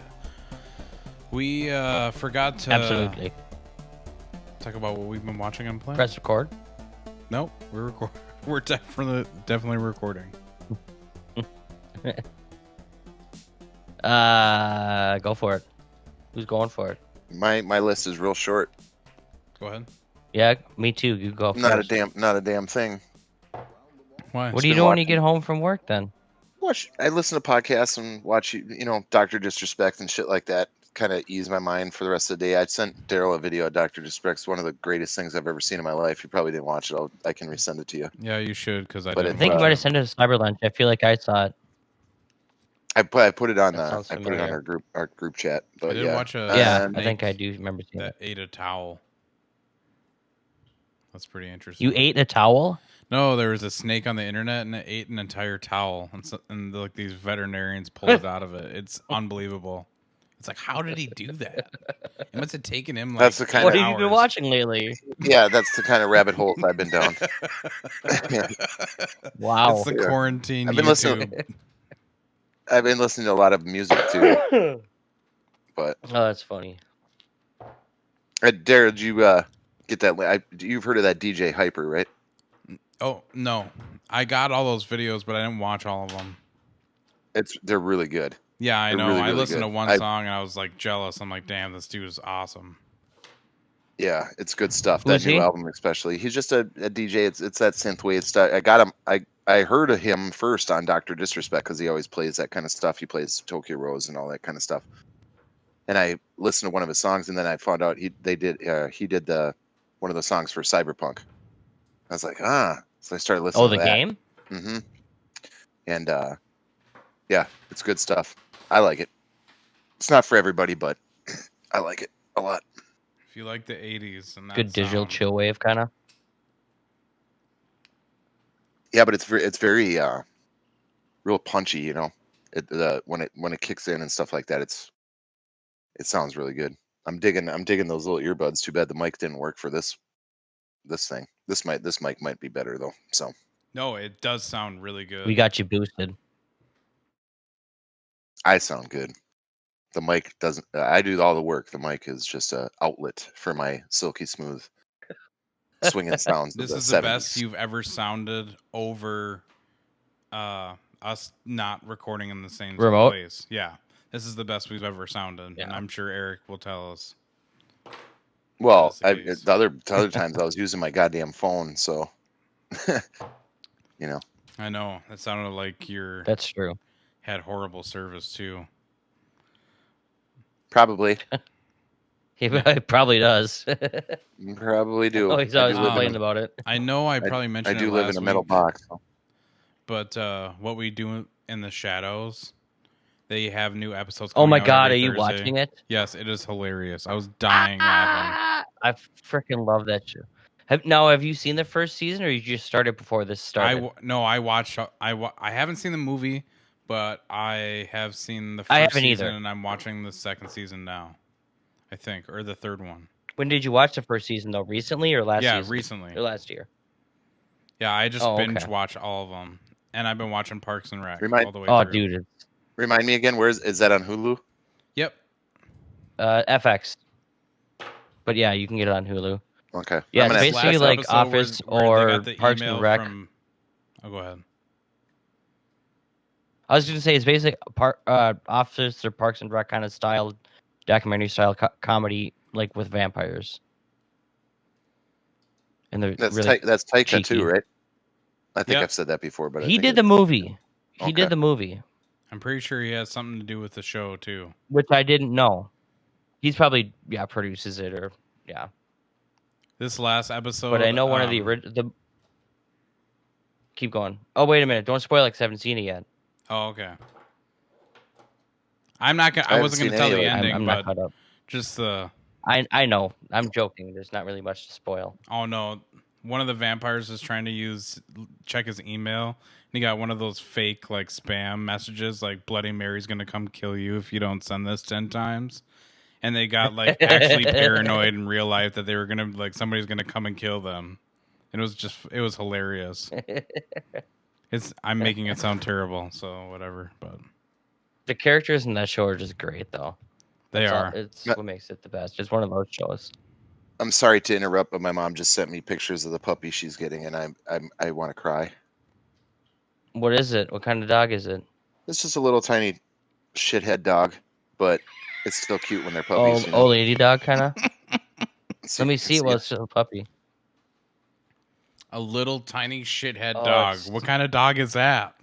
We forgot to Absolutely. talk about what we've been watching and playing. Press record. Nope. We're recording. We're definitely recording. Go for it. Who's going for it? My list is real short. Go ahead. Yeah, me too. You go Not first. not a damn thing. Why? What do you been do when you watching- get home from work then? I listen to podcasts and watch, Dr. Disrespect and shit like that. Kind of ease my mind for the rest of the day. I sent Daryl a video of Dr. Disrespect's one of the greatest things I've ever seen in my life. You probably didn't watch it. I can resend it to you. Yeah, you should, because I But didn't I think you watch might have it. sent it to Cyber Lunch. I feel like I saw it. I put it on That sounds I put it on familiar. our group chat. But I did yeah, watch a Yeah, I snake think I do remember seeing that it. ate a towel. That's pretty interesting. You ate a towel? No, there was a snake on the internet and it ate an entire towel, and like these veterinarians pulled it out of it. It's unbelievable. It's like, how did he do that? It must have taken him like That's the kind What of have you been hours. watching lately? yeah, that's the kind of rabbit hole I've been down. Wow. It's the Yeah. quarantine I've been YouTube. listening- I've been listening to a lot of music too. But Oh, that's funny. Darryl, did you get that? You've heard of that DJ Hyper, right? Oh no, I got all those videos, but I didn't watch all of them. They're really good. Yeah, I They're know. really, I really listened good. to one song and I was like jealous. I'm like, damn, this dude is awesome. Yeah, it's good stuff. Who's That new he? album, especially. He's just a DJ. It's that synthwave stuff. I got him. I heard of him first on Dr. Disrespect because he always plays that kind of stuff. He plays Tokyo Rose and all that kind of stuff. And I listened to one of his songs, and then I found out he did one of the songs for Cyberpunk. I was like, so I started listening. Oh, to the that. game? Mm-hmm. And yeah, it's good stuff. I like it. It's not for everybody, but I like it a lot. If you like the '80s and that Good digital sound, chill wave, kind of. Yeah, but it's very real punchy. When it kicks in and stuff like that, it sounds really good. I'm digging those little earbuds. Too bad the mic didn't work for this thing. This mic might be better though. So no, it does sound really good. We got you boosted. I sound good. The mic doesn't. I do all the work. The mic is just a outlet for my silky smooth swinging sounds. This of is the the 70s. best you've ever sounded over us not recording in the same Remote? place. Yeah, this is the best we've ever sounded, Yeah. and I'm sure Eric will tell us. Well, That's the case. the other times I was using my goddamn phone, so I know it sounded like you That's true. had horrible service too. probably He probably does. probably do. Oh, he's I always do live in complaining about it. I know I probably I mentioned do it live last in a metal week, box. So. but what we do in the shadows, they have new episodes. Oh my coming out god, are every you Thursday. watching it? Yes, it is hilarious. I was dying laughing. I freaking love that show. Have you seen the first season, or you just started before this started? I watched. I haven't seen the movie, but I have seen the first I haven't season, either. and I'm watching the second season now. I think, or the third one. When did you watch the first season though? Recently or last Yeah, season? recently. Or last year? Yeah, I just Oh, okay. binge watch all of them, and I've been watching Parks and Rec Remind- all the way Oh, through. dude, it's Remind me again. Where is that on Hulu? Yep. FX. But yeah, you can get it on Hulu. Okay. Yeah, I'm it's gonna This basically last like episode Office where they or got the Parks email and Rec. Oh, go ahead. I was going to say it's basically Office or Parks and Rec kind of style, documentary style comedy, like with vampires. And they're that's really that's Taika cheeky. too, right? I think Yep. I've said that before, but I he think did the movie. He Okay. did the movie, I'm pretty sure he has something to do with the show too. which I didn't know. He's probably produces it or This last episode, But I know one of the original. Keep going. Oh wait a minute! Don't spoil it 'cause I haven't seen it yet. Oh, okay. I'm not gonna. I I haven't wasn't gonna seen tell any the of it. ending, I'm not but caught up. just the. I know. I'm joking. There's not really much to spoil. Oh no! One of the vampires is trying to check his email, and he got one of those fake like spam messages, like Bloody Mary's gonna come kill you if you don't send this 10 times. And they got like actually paranoid in real life that they were gonna like somebody's gonna come and kill them. And it was hilarious. I'm making it sound terrible, so whatever. But The characters in that show are just great, though. they That's all- are. It's what makes it the best. It's one of those shows. I'm sorry to interrupt, but my mom just sent me pictures of the puppy she's getting, and I want to cry. What is it? What kind of dog is it? It's just a little tiny shithead dog, but it's still cute when they're Oh, puppies. You know? old lady dog, kind of. See Let me if you see can it while it's still a puppy. A little tiny shithead Oh, dog. it's- What kind of dog is that?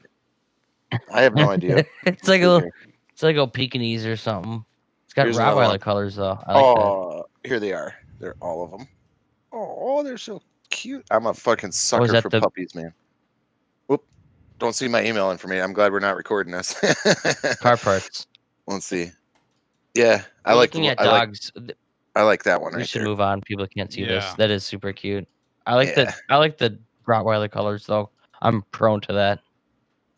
I have no idea. it's like a little, it's like a Pekingese or something. It's got Here's another Rottweiler one. colors though. I like that. Oh, here they are. They're all of them. Oh, they're so cute. I'm a fucking sucker that for the- puppies, man. Whoop. Don't see my email information. I'm glad we're not recording this. Car parts. Let's see. Yeah, I We're like looking at I like dogs. I like that one We right should there. move on. People can't see this. Yeah. That is super cute. I like Yeah. the Rottweiler colors though. I'm prone to that.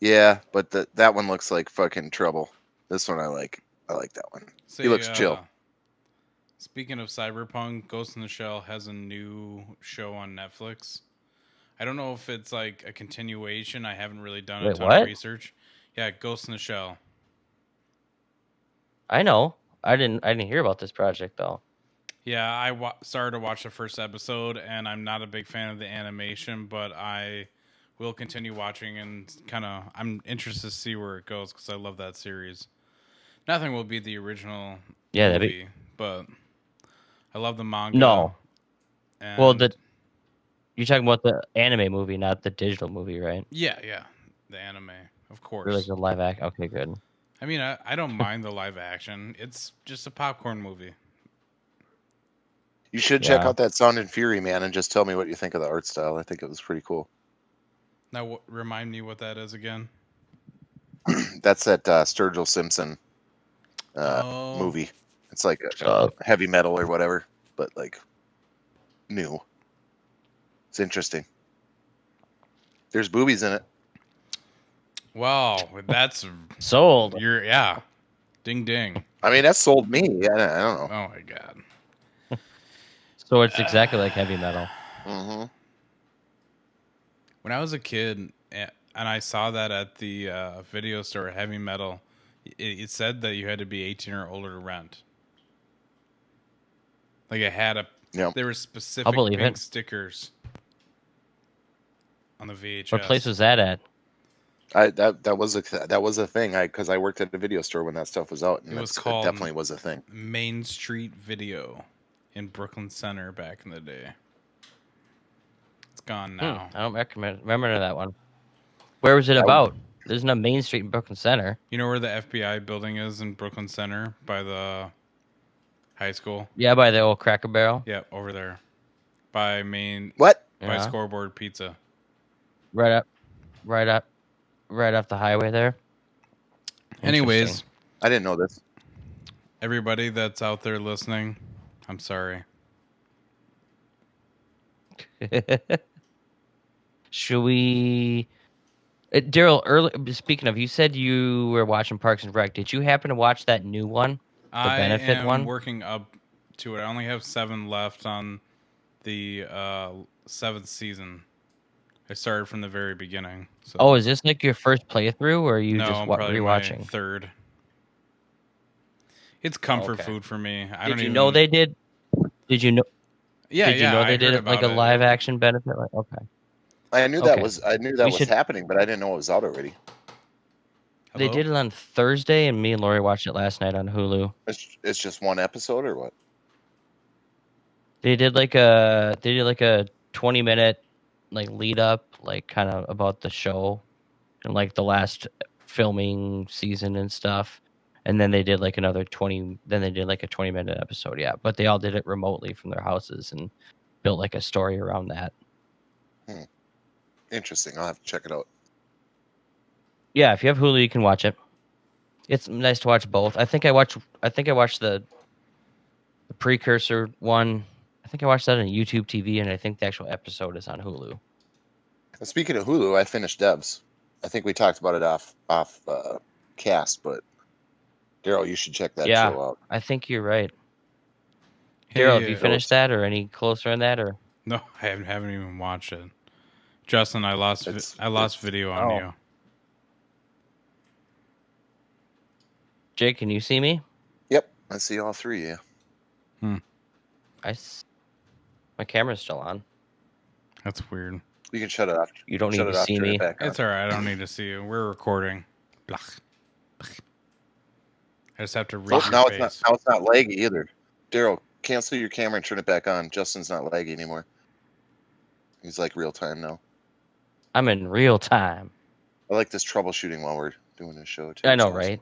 Yeah, but that one looks like fucking trouble. This one I like. I like that one. Say, He looks chill. Speaking of Cyberpunk, Ghost in the Shell has a new show on Netflix. I don't know if it's like a continuation. I haven't really done a Wait, ton what? of research. Yeah, Ghost in the Shell. I know. I didn't hear about this project though. Yeah, I started to watch the first episode, and I'm not a big fan of the animation, but I will continue watching and I'm interested to see where it goes because I love that series. Nothing will beat the original Yeah, movie, but I love the manga. No. And Well, you're talking about the anime movie, not the digital movie, right? yeah, the anime, of Or like course. the live act. Okay, good. I mean, I don't mind the live action. It's just a popcorn movie. You should check Yeah. out that Sound and Fury, man, and just tell me what you think of the art style. I think it was pretty cool. Now, remind me what that is again. That's that Sturgill Simpson Oh. movie. It's like a heavy metal or whatever, but like new. It's interesting. There's boobies in it. Wow, that's Sold. yeah. Ding ding. I mean, that sold me. I don't know. Oh my god. So it's exactly like heavy metal. Mm-hmm. When I was a kid and I saw that at the video store, Heavy Metal, it said that you had to be 18 or older to rent. Like it had there were specific believe pink it. stickers on the VHS. What place was that at? That was a thing. Because I worked at a video store when that stuff was out, and It was it called definitely was a thing. Main Street Video in Brooklyn Center back in the day. It's gone now. I don't remember that one. Where was it about? There's no Main Street in Brooklyn Center. You know where the FBI building is in Brooklyn Center by the high school? Yeah, by the old Cracker Barrel. Yeah, over there. By What? by Yeah. Scoreboard Pizza. Right up the highway there. Anyways, I didn't know this. everybody that's out there listening, I'm sorry. Should we? Daryl, speaking of, you said you were watching Parks and Rec. Did you happen to watch that new one? I benefit am one? working up to it. I only have 7 left on the 7th season. I started from the very beginning. So. Oh, is this like your first playthrough, or are you no, just I'm probably rewatching? my 3rd. It's comfort Okay. food for me. Did you know they did? Did you know? Yeah, Did you know I they did heard it like a about it. live action benefit? Like, okay. I knew that Okay. was We was should- happening, but I didn't know it was out already. They Hello? did it on Thursday, and me and Lori watched it last night on Hulu. It's just one episode or what? They did like a 20-minute like lead up, like kind of about the show and like the last filming season and stuff. And then they did like another 20. Then they did like a 20-minute episode. Yeah, but they all did it remotely from their houses and built like a story around that. Interesting. I'll have to check it out. Yeah, if you have Hulu, you can watch it. It's nice to watch both. I think I watched the precursor one. I think I watched that on YouTube TV, and I think the actual episode is on Hulu. And speaking of Hulu, I finished Devs. I think we talked about it off cast, but Daryl, you should check that Yeah. show out. I think you're right. Hey, Daryl, have you finished that, or any closer on that, or? No, I haven't even watched it. Justin, I lost video on you. Jake, can you see me? Yep, I see all three. Yeah. My camera's still on. That's weird. You can shut it off. You don't Shut need it to off, see turn it me. back on. It's all right. I don't need to see you. We're recording. Blah. I just have to read Oh, your now face. it's not laggy either. Daryl, cancel your camera and turn it back on. Justin's not laggy anymore. He's like real time now. I'm in real time. I like this troubleshooting while we're doing this show too. I It's know, awesome. right?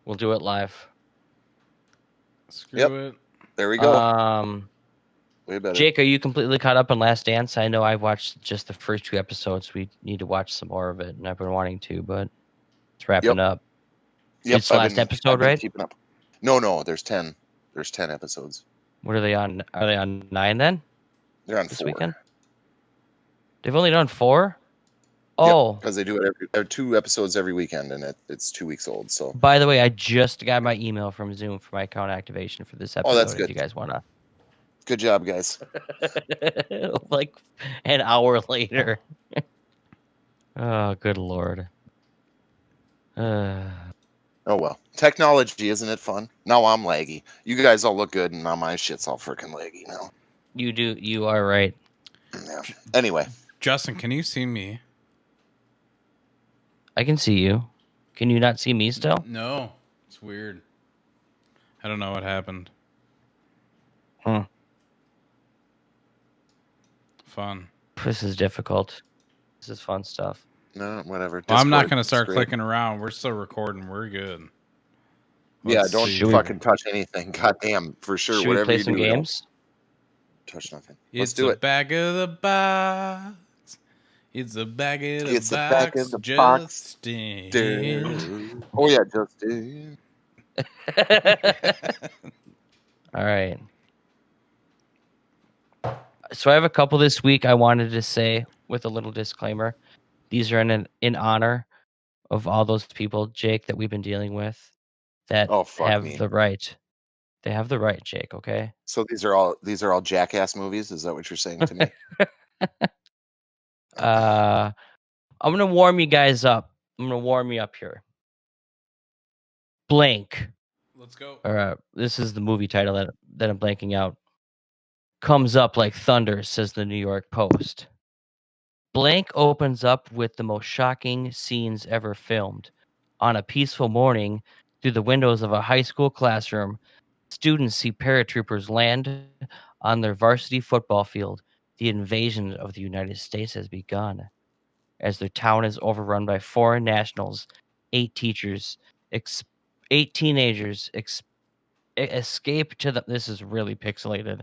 We'll do it live. Screw Yep. it. There we go. Way better. Jake, are you completely caught up on Last Dance? I know I watched just the first 2 episodes. We need to watch some more of it, and I've been wanting to, but it's wrapping up. Yep. It's the last episode, right? Keeping up. No. There's 10. There's 10 episodes. What are they on? Are they on 9 then? They're on This 4. weekend? They've only done 4? Oh. Because they do it every 2 episodes every weekend, and it's 2 weeks old. So. By the way, I just got my email from Zoom for my account activation for this episode. Oh, that's If good. you guys want to. Good job, guys. Like an hour later. Oh, good lord. Oh well. Technology, isn't it fun? Now I'm laggy. You guys all look good, and now my shit's all freaking laggy now. You do. You are right. Yeah. Anyway. Justin, can you see me? I can see you. Can you not see me still? No. It's weird. I don't know what happened. Fun. This is difficult. This is fun stuff. No, whatever. Well, I'm not Discord, going to start straight. clicking around. We're still recording. We're good. Yeah, Let's don't see. fucking touch anything. Goddamn, for sure. Should we Whatever play you some do, don't games? touch nothing. Let's It's do a it. bag of the box. It's a bag of the It's a box. bag of the box. Justin. Oh yeah, Justin. All right. So I have a couple this week I wanted to say with a little disclaimer. These are in honor of all those people, Jake, that we've been dealing with that Oh, fuck have me. the right. They have the right, Jake, okay? So these are all Jackass movies. Is that what you're saying to me? I'm going to warm you guys up. I'm going to warm you up here. Blank. Let's go. This is the movie title that I'm blanking out. Comes up like thunder, says the New York Post. Blank opens up with the most shocking scenes ever filmed. On a peaceful morning, through the windows of a high school classroom, students see paratroopers land on their varsity football field. The invasion of the United States has begun. As their town is overrun by foreign nationals, 8 teachers, 8 teenagers escape to the. This is really pixelated.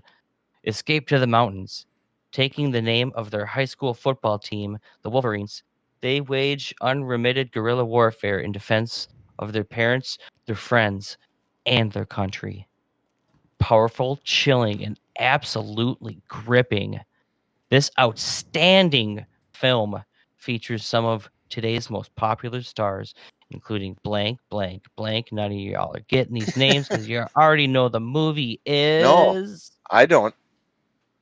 Escape to the mountains. Taking the name of their high school football team, the Wolverines, they wage unremitted guerrilla warfare in defense of their parents, their friends, and their country. Powerful, chilling, and absolutely gripping. This outstanding film features some of today's most popular stars, including blank, blank, blank. None of y'all are getting these names because you already know the movie is. No, I don't.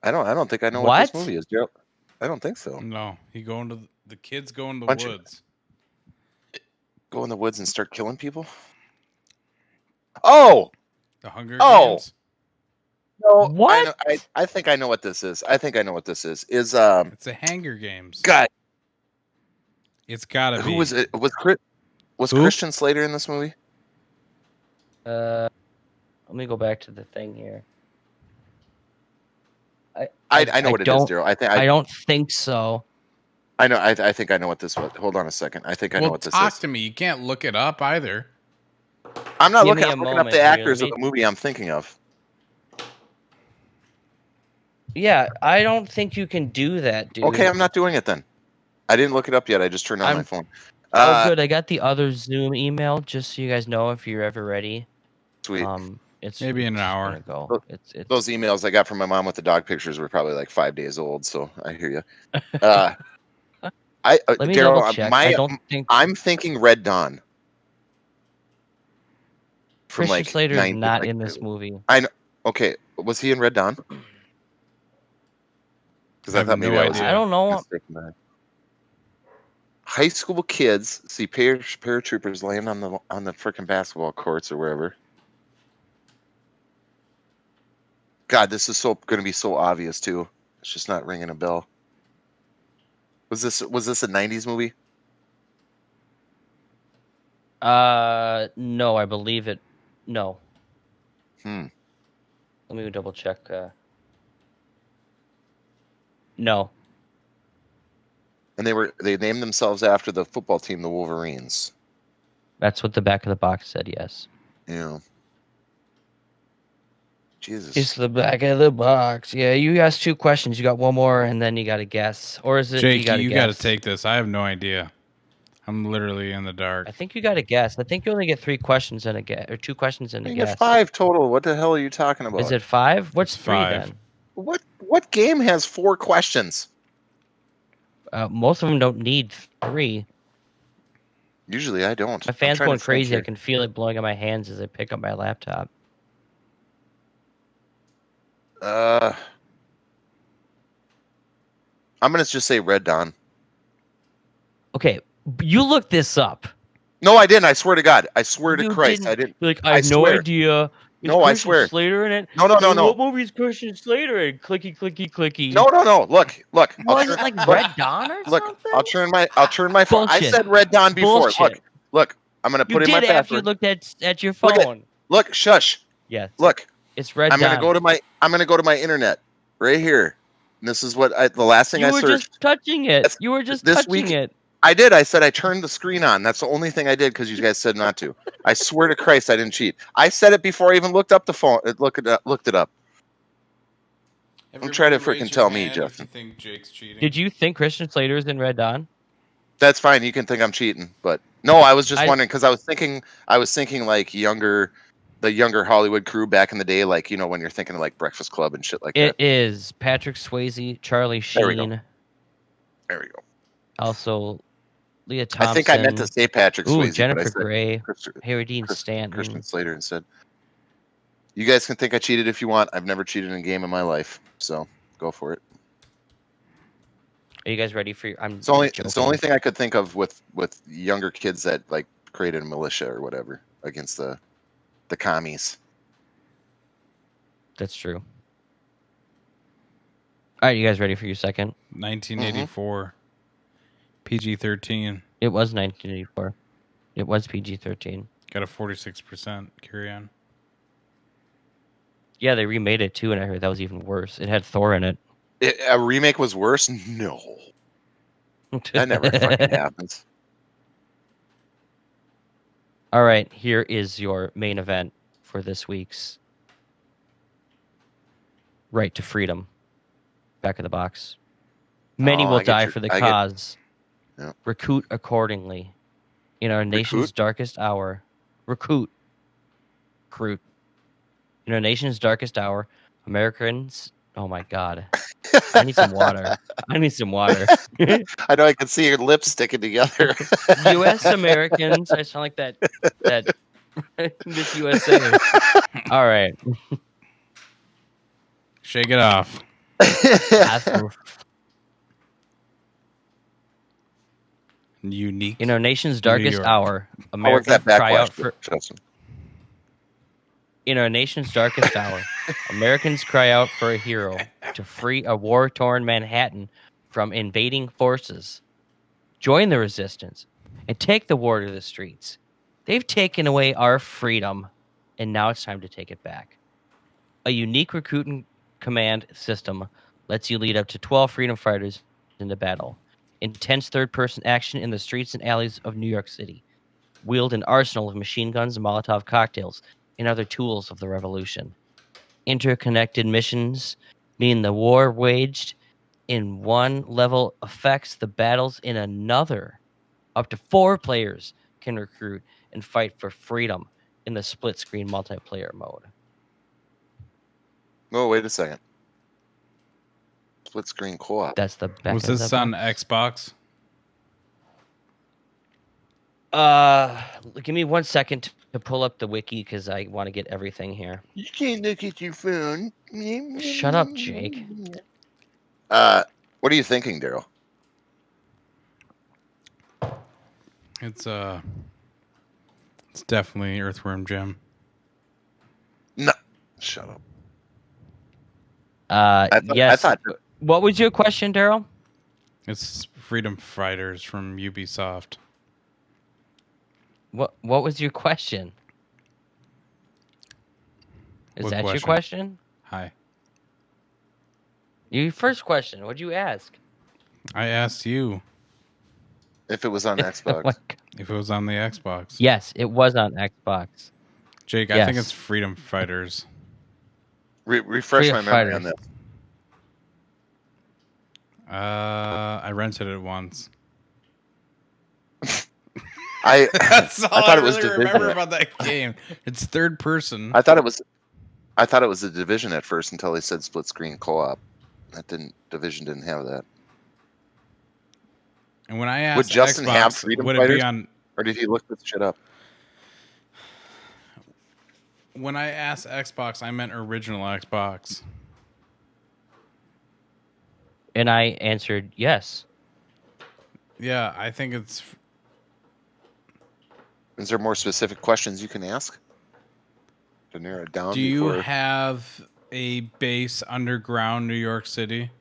I don't think I know what this What? movie is, Gerald. I don't think so. No, the kids go in the Bunch of- woods. Go in the woods and start killing people. Oh The Hunger Oh! Games. no! What? I think I know what this is. Is It's the Hunger Games. God? It's gotta be. Who was it? Was Who? Christian Slater in this movie? Let me go back to the thing here. I know what it is, Daryl. I don't think so. I know. I think I know what this was. Hold on a second. I think I know Well, what this talk is. to me. You can't look it up either. I'm not Give looking. me a I'm looking up moment the here. actors Let of me- the movie I'm thinking of. Yeah, I don't think you can do that, dude. Okay, I'm not doing it then. I didn't look it up yet. I just turned on my I'm- phone. Oh, good. I got the other Zoom email just so you guys know if you're ever ready. Sweet. It's Maybe in an just hour. gonna go. Look, It's Those emails I got from my mom with the dog pictures were probably like 5 days old. So I hear you. Let me Daryl, double check. I don't think I'm thinking Red Dawn. From Christian like Slater is 90 not like- in this movie. I know. Okay, was he in Red Dawn? Because I I have thought maybe no I was idea. I don't know. mistaken there. High school kids see paratroopers land on the freaking basketball courts or wherever. God, this is going to be so obvious too. It's just not ringing a bell. Was this a 90s movie? No, I believe it. No. Hmm. Let me double check. No. And they named themselves after the football team, the Wolverines. That's what the back of the box said, yes. Yeah. Jesus. It's the back of the box. Yeah, you asked 2 questions. You got one more, and then you got to guess. Or is it Jake, you got to you guess? got to take this. I have no idea. I'm literally in the dark. I think you got to guess. I think you only get 3 questions in a guess, or 2 questions in a You guess. get 5 total. What the hell are you talking about? Is it 5? What's It's 3 5. then? What game has 4 questions? Most of them don't need 3. Usually I don't. My I'm fan's trying to going think crazy. I here. can feel it blowing on my hands as I pick up my laptop. I'm gonna just say Red Dawn. Okay, you look this up. No, I didn't. I swear to God. I swear to You Christ, didn't. I didn't. You're like, I have no swear. idea. Is No, I Christian swear. Slater in it? No. What movie is Christian Slater in? Clicky, clicky, clicky. No. Look. Was it like Red Dawn or something? I'll turn my phone. I Bullshit. said Red Dawn before. Bullshit. Look. I'm gonna You put in my did after you password. looked at your Look phone. Look, shush. Yes. Look. It's Red I'm Dawn. gonna go to my internet right here. And this is what the last thing You I were searched. just touching it. That's- You were just this touching week- it. I did. I said I turned the screen on. That's the only thing I did because you guys said not to. I swear to Christ, I didn't cheat. I said it before I even looked up the phone. Looked it up. Try to freaking tell me, Justin. You think Jake's cheating? Did you think Christian Slater is in Red Dawn? That's fine. You can think I'm cheating, but no, I was just wondering because I was thinking like the younger Hollywood crew back in the day, like when you're thinking of like Breakfast Club and shit like that. It is Patrick Swayze, Charlie There we go. Sheen. There we go. Also, Leah Thompson. I think I meant to say Patrick Swayze. Jennifer but I said Grey, Harry Dean Stanton. Christian Slater instead. You guys can think I cheated if you want. I've never cheated in a game in my life, so go for it. Are you guys ready for your? It's the only thing I could think of with younger kids that like created a militia or whatever against the commies. That's true. All right, you guys ready for your second? 1984. PG-13. It was 1984. It was PG-13. Got a 46%. Carry on. Yeah, they remade it too, and I heard that was even worse. It had Thor in it. A remake was worse? No. That never fucking happens. All right, here is your main event for this week's Right to Freedom. Back of the box. Many will die for the cause. Yeah. Recruit accordingly. In our nation's darkest hour. Recruit. In our nation's darkest hour, Americans... Oh my God. I need some water. I know I can see your lips sticking together. U.S. Americans. I sound like that Miss USA. All right. Shake it off. Unique. In our nation's darkest hour, Americans cry out for... In our nation's darkest hour, Americans cry out for a hero to free a war-torn Manhattan from invading forces. Join the resistance and take the war to the streets. They've taken away our freedom, and now it's time to take it back. A unique recruiting command system lets you lead up to 12 freedom fighters into battle. Intense third-person action in the streets and alleys of New York City. Wield an arsenal of machine guns and Molotov cocktails and other tools of the revolution. Interconnected missions mean the war waged in one level affects the battles in another. Up to 4 players can recruit and fight for freedom in the split-screen multiplayer mode. Oh, wait a second. Split-screen co-op. That's the back. Was this on Xbox? Give me 1 second to pull up the wiki because I want to get everything here. You can't look at your phone. Shut up, Jake. What are you thinking, Daryl? It's definitely Earthworm Jim. No, shut up. Yes. I thought. What was your question, Daryl? It's Freedom Fighters from Ubisoft. What was your question? Is What that your question? question? Hi. Your first question. What'd you ask? I asked you If it was on Oh my Xbox. God. if it was on the Xbox. Yes, it was on Xbox. Jake, I think Yes. it's Freedom Fighters. Refresh Freedom my memory Fighters. on that. I rented it once. That's all I thought I it was really Division. remember about that game. It's third person. I thought it was the Division at first until they said split screen co-op. Division didn't have that. And when I Would asked Justin have Xbox, Freedom would it Fighters? be on? Or did he look this shit up? When I asked Xbox, I meant original Xbox. And I answered yes. Yeah, I think it's. Is there more specific questions you can ask to narrow it down? Do you before... have a base underground New York City?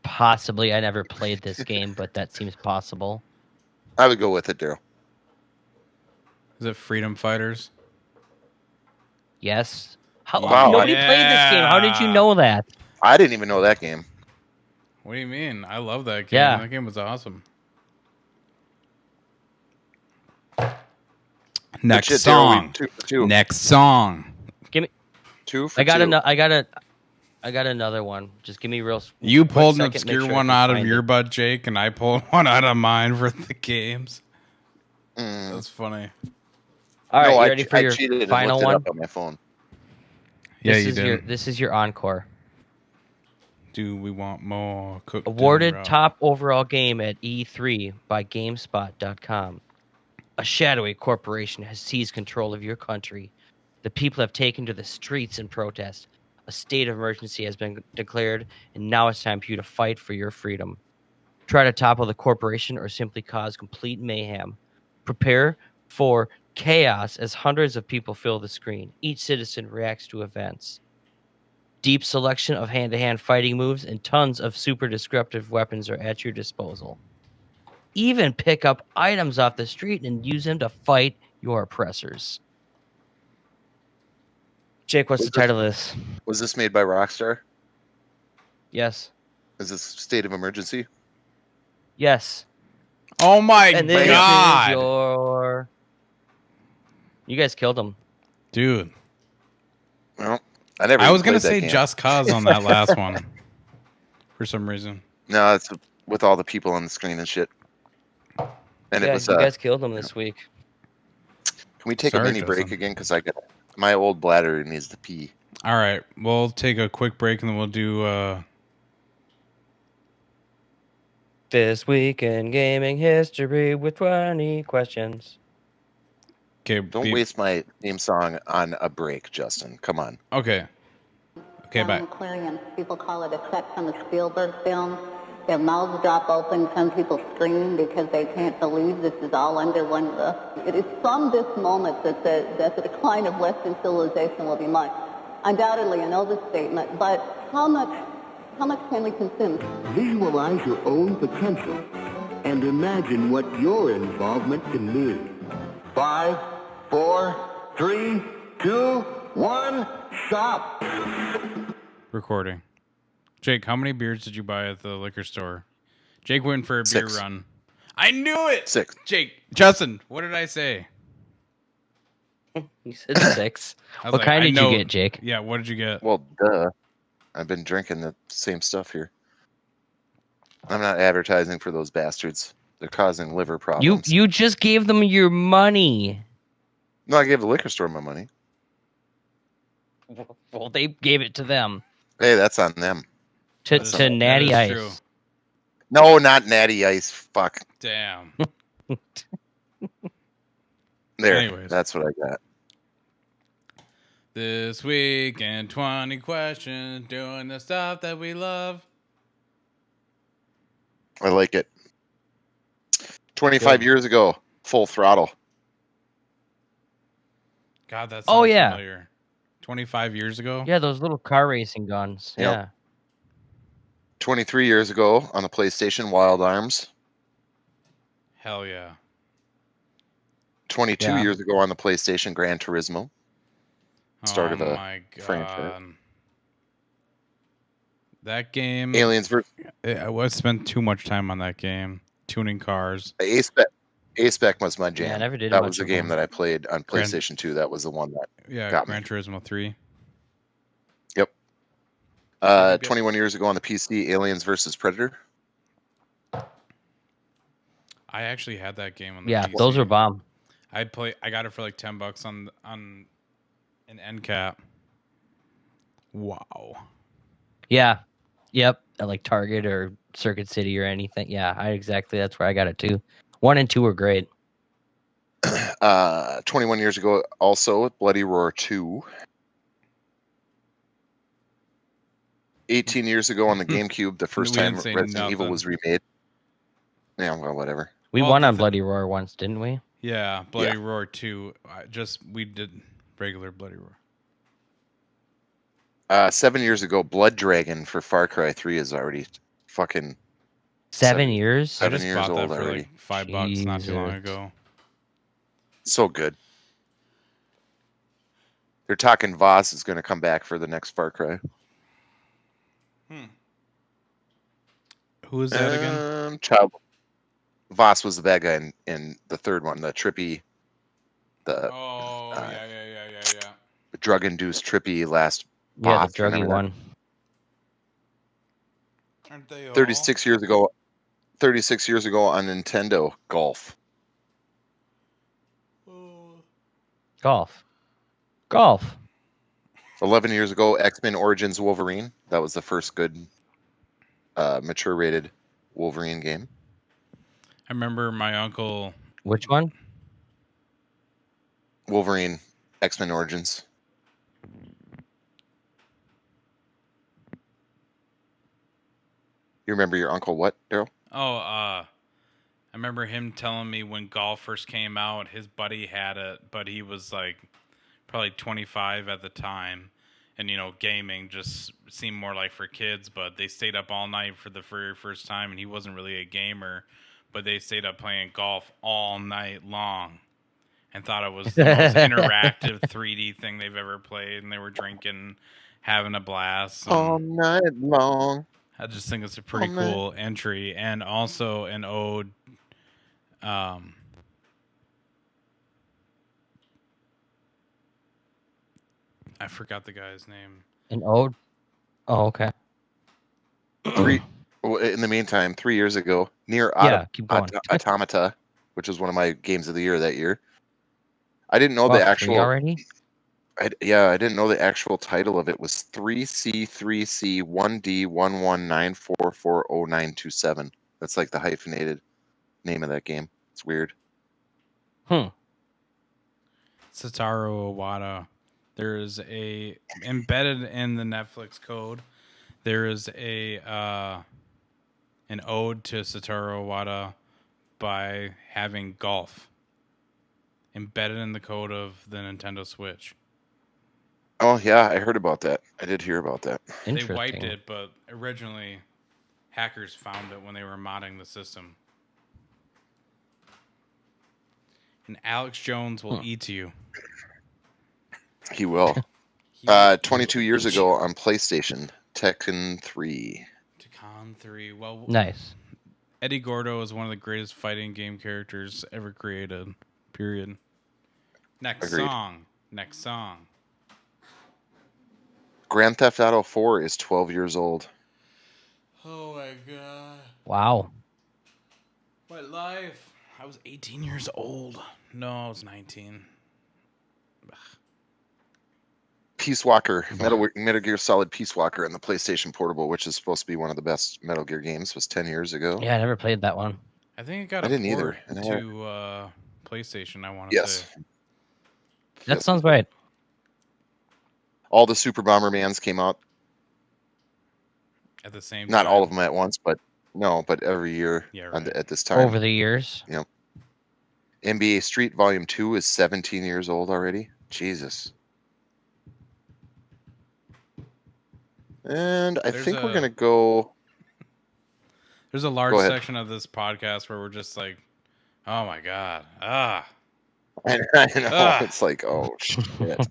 Possibly. I never played this game, but that seems possible. I would go with it, Daryl. Is it Freedom Fighters? Yes. Wow, Nobody played this game. How did you know that? I didn't even know that game. What do you mean? I love that game. Yeah. That game was awesome. Next Shit, song. Daryl, 2 for 2. Next song. Give me. 2 for I got 2. I got another one. Just give me real. You quick pulled an second, make obscure sure I one can out of find your it. butt, Jake, and I pulled one out of mine for the games. That's funny. All right, No, you ready for I your cheated final and looked one? it up on my phone. Yeah, This you is did. This is your encore. Do we want more? Cooked and Awarded raw? top overall game at E3 by GameSpot.com. A shadowy corporation has seized control of your country. The people have taken to the streets in protest. A state of emergency has been declared, and now it's time for you to fight for your freedom. Try to topple the corporation or simply cause complete mayhem. Prepare for chaos as hundreds of people fill the screen. Each citizen reacts to events. Deep selection of hand-to-hand fighting moves and tons of super descriptive weapons are at your disposal. Even pick up items off the street and use them to fight your oppressors. Jake, what's the title of this? Was this made by Rockstar? Yes. Is this State of Emergency? Yes. Oh my And this god, is your... You guys killed him. dude! Well, I never. I even was gonna played that say game. Just Cause on that last one for some reason. No, it's with all the people on the screen and shit. And Yeah, it was. you guys killed him this week. Can we take Sorry, a mini break Justin. again? Because my old bladder needs to pee. All right, we'll take a quick break and then we'll do. This week in gaming history with 20 questions. Okay, Don't waste my theme song on a break, Justin. Come on. Okay. Okay, bye. Aquarium. People call it a cut from a Spielberg film. Their mouths drop open, some people scream because they can't believe this is all under one roof. It is from this moment that the decline of Western civilization will be marked. Undoubtedly an overstatement, but how much can we consume? Visualize your own potential and imagine what your involvement can mean. 5, 4, 3, 2, 1, stop! Recording. Jake, how many beers did you buy at the liquor store? Jake went for a beer 6. run. I knew it! 6. Jake, Justin, what did I say? You said 6. I was What like, kind I did know- you get, Jake? Yeah, what did you get? Well, duh. I've been drinking the same stuff here. I'm not advertising for those bastards. They're causing liver problems. You just gave them your money. No, I gave the liquor store my money. Well, they gave it to them. Hey, that's on them. To That Natty is Ice. true. No, not Natty Ice. Fuck. Damn. There. Anyways. That's what I got. This week in 20 questions, doing the stuff that we love. I like it. 25 Good. years ago, Full Throttle. God, that's Oh, yeah. familiar. 25 years ago? Yeah, those little car racing guns. Yep. Yeah. 23 years ago on the PlayStation, Wild Arms. Hell yeah. 22 Yeah. years ago on the PlayStation, Gran Turismo. Start Oh of a my god. franchise. That game. Aliens vs. I spent too much time on that game. Tuning cars. A-Spec was my jam. Yeah, I never did that much was the of game them. that I played on Gran- PlayStation 2. That was the one that Yeah, got Gran me. Turismo 3. Yep. Yep. 21 years ago on the PC, Aliens vs. Predator. I actually had that game on the Yeah, PC. those were bomb. I got it for like $10 on an end cap. Wow. Yeah. Yep. At like Target or Circuit City or anything. Yeah, that's where I got it too. 1 and 2 were great. 21 years ago, also Bloody Roar 2. 18 years ago on the GameCube, the first We time didn't say Resident Evil nothing. was remade. Yeah, well, whatever. We Well, won the on thi- Bloody Roar once, didn't we? Yeah, Bloody Roar 2. We did regular Bloody Roar. 7 years ago, Blood Dragon for Far Cry 3 is already fucking 7 years? I 7 just years bought that old for already. like $5 not too long Jesus. ago. So good. They're talking Voss is going to come back for the next Far Cry. Who is that again? Voss was the bad guy in the third one, the trippy, the Oh, yeah. drug-induced trippy last Yeah, boss. the druggy Remember that? one. Aren't they all? 36 years ago on Nintendo, Golf. Golf. 11 years ago, X-Men Origins Wolverine. That was the first good mature rated Wolverine game. I remember my uncle. Which one? Wolverine X-Men Origins. You remember your uncle what, Daryl? Oh, I remember him telling me when Golf first came out, his buddy had it, but he was like probably 25 at the time. And, gaming just seemed more like for kids, but they stayed up all night for the very first time, and he wasn't really a gamer, but they stayed up playing golf all night long and thought it was the most interactive 3D thing they've ever played, and they were drinking, having a blast. All night long. I just think it's a pretty cool entry, and also an ode. I forgot the guy's name. An ode? Oh, okay. In the meantime, 3 years ago, Near keep going. Automata, which was one of my games of the year that year. I didn't know Oh, the actual. free already? I didn't know the actual title of it was 3C3C1D1194440927. That's like the hyphenated name of that game. It's weird. Satoru Iwata. There is embedded in the Netflix code. There is an ode to Satoru Iwata by having golf embedded in the code of the Nintendo Switch. Oh yeah, I heard about that. I did hear about that. They wiped it, but originally hackers found it when they were modding the system. And Alex Jones will eat you. He will. 22 years ago on PlayStation, Tekken 3. Tekken 3. Well, Nice. Eddie Gordo is one of the greatest fighting game characters ever created. Period. Next Agreed. song. Grand Theft Auto 4 is 12 years old. Oh my god. Wow. What life? I was 18 years old. No, I was 19. Peace Walker, Metal Gear Solid Peace Walker on the PlayStation Portable, which is supposed to be one of the best Metal Gear games, was 10 years ago. Yeah, I never played that one. I think it got I a didn't port either. to PlayStation, I want to Yes. say. That sounds right. All the Super Bombermans came out. At the same Not time. all of them at once, but every year at this time. Over the years. Yep. NBA Street Volume 2 is 17 years old already. Jesus. And I think we're going to go There's a large Go ahead. section of this podcast where we're just like, oh my god, ah, I know. Ah. It's like, oh shit.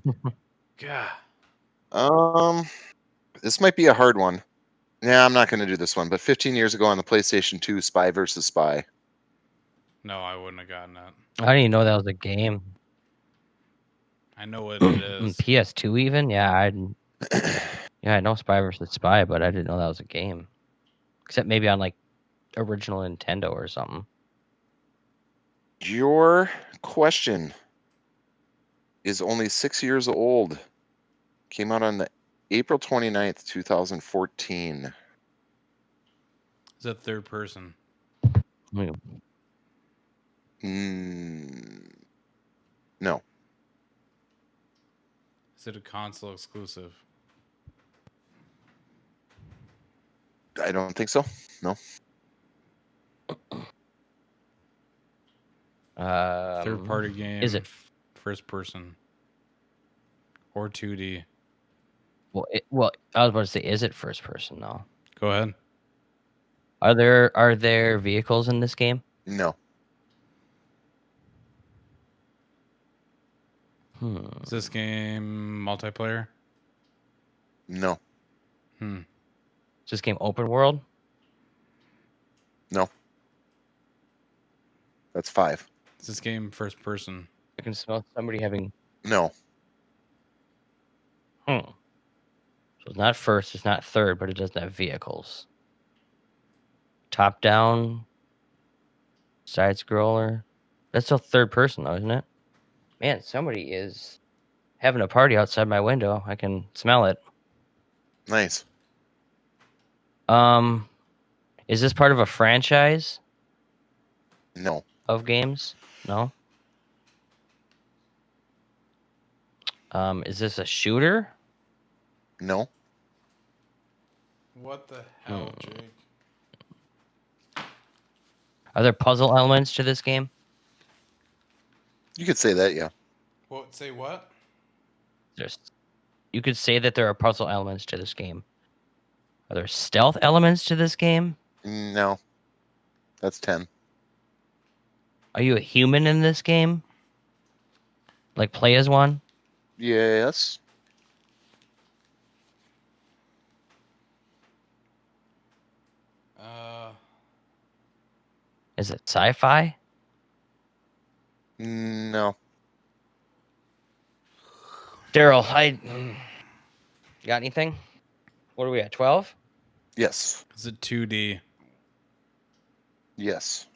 god. This might be a hard one. Nah, I'm not going to do this one. But 15 years ago on the PlayStation 2, Spy versus Spy. No, I wouldn't have gotten that. I didn't even know that was a game. I know what it is. PS2 even? Yeah, I know Spy versus Spy, but I didn't know that was a game. Except maybe on like original Nintendo or something. Your question is only 6 years old. Came out on the April 29th, 2014. Is that third person? No. Is it a console exclusive? I don't think so. No. Third party game. Is it? First person or 2D? Well, I was about to say, is it first person though? Go ahead. Are there vehicles in this game? No. Is this game multiplayer? No. Is this game open world? No. That's 5. Is this game first person? I can smell somebody having. No. So it's not first, it's not third, but it doesn't have vehicles. Top down, side scroller. That's still third person though, isn't it? Man, somebody is having a party outside my window. I can smell it. Nice. Is this part of a franchise No. of games? No. Is this a shooter? No. What the hell, Jake? Are there puzzle elements to this game? You could say that, yeah. What? Say what? You could say that there are puzzle elements to this game. Are there stealth elements to this game? No. That's 10. Are you a human in this game? Like play as one? Yes. Is it sci-fi? No. Daryl, got anything? What are we at, 12? Yes. Is it 2D? Yes.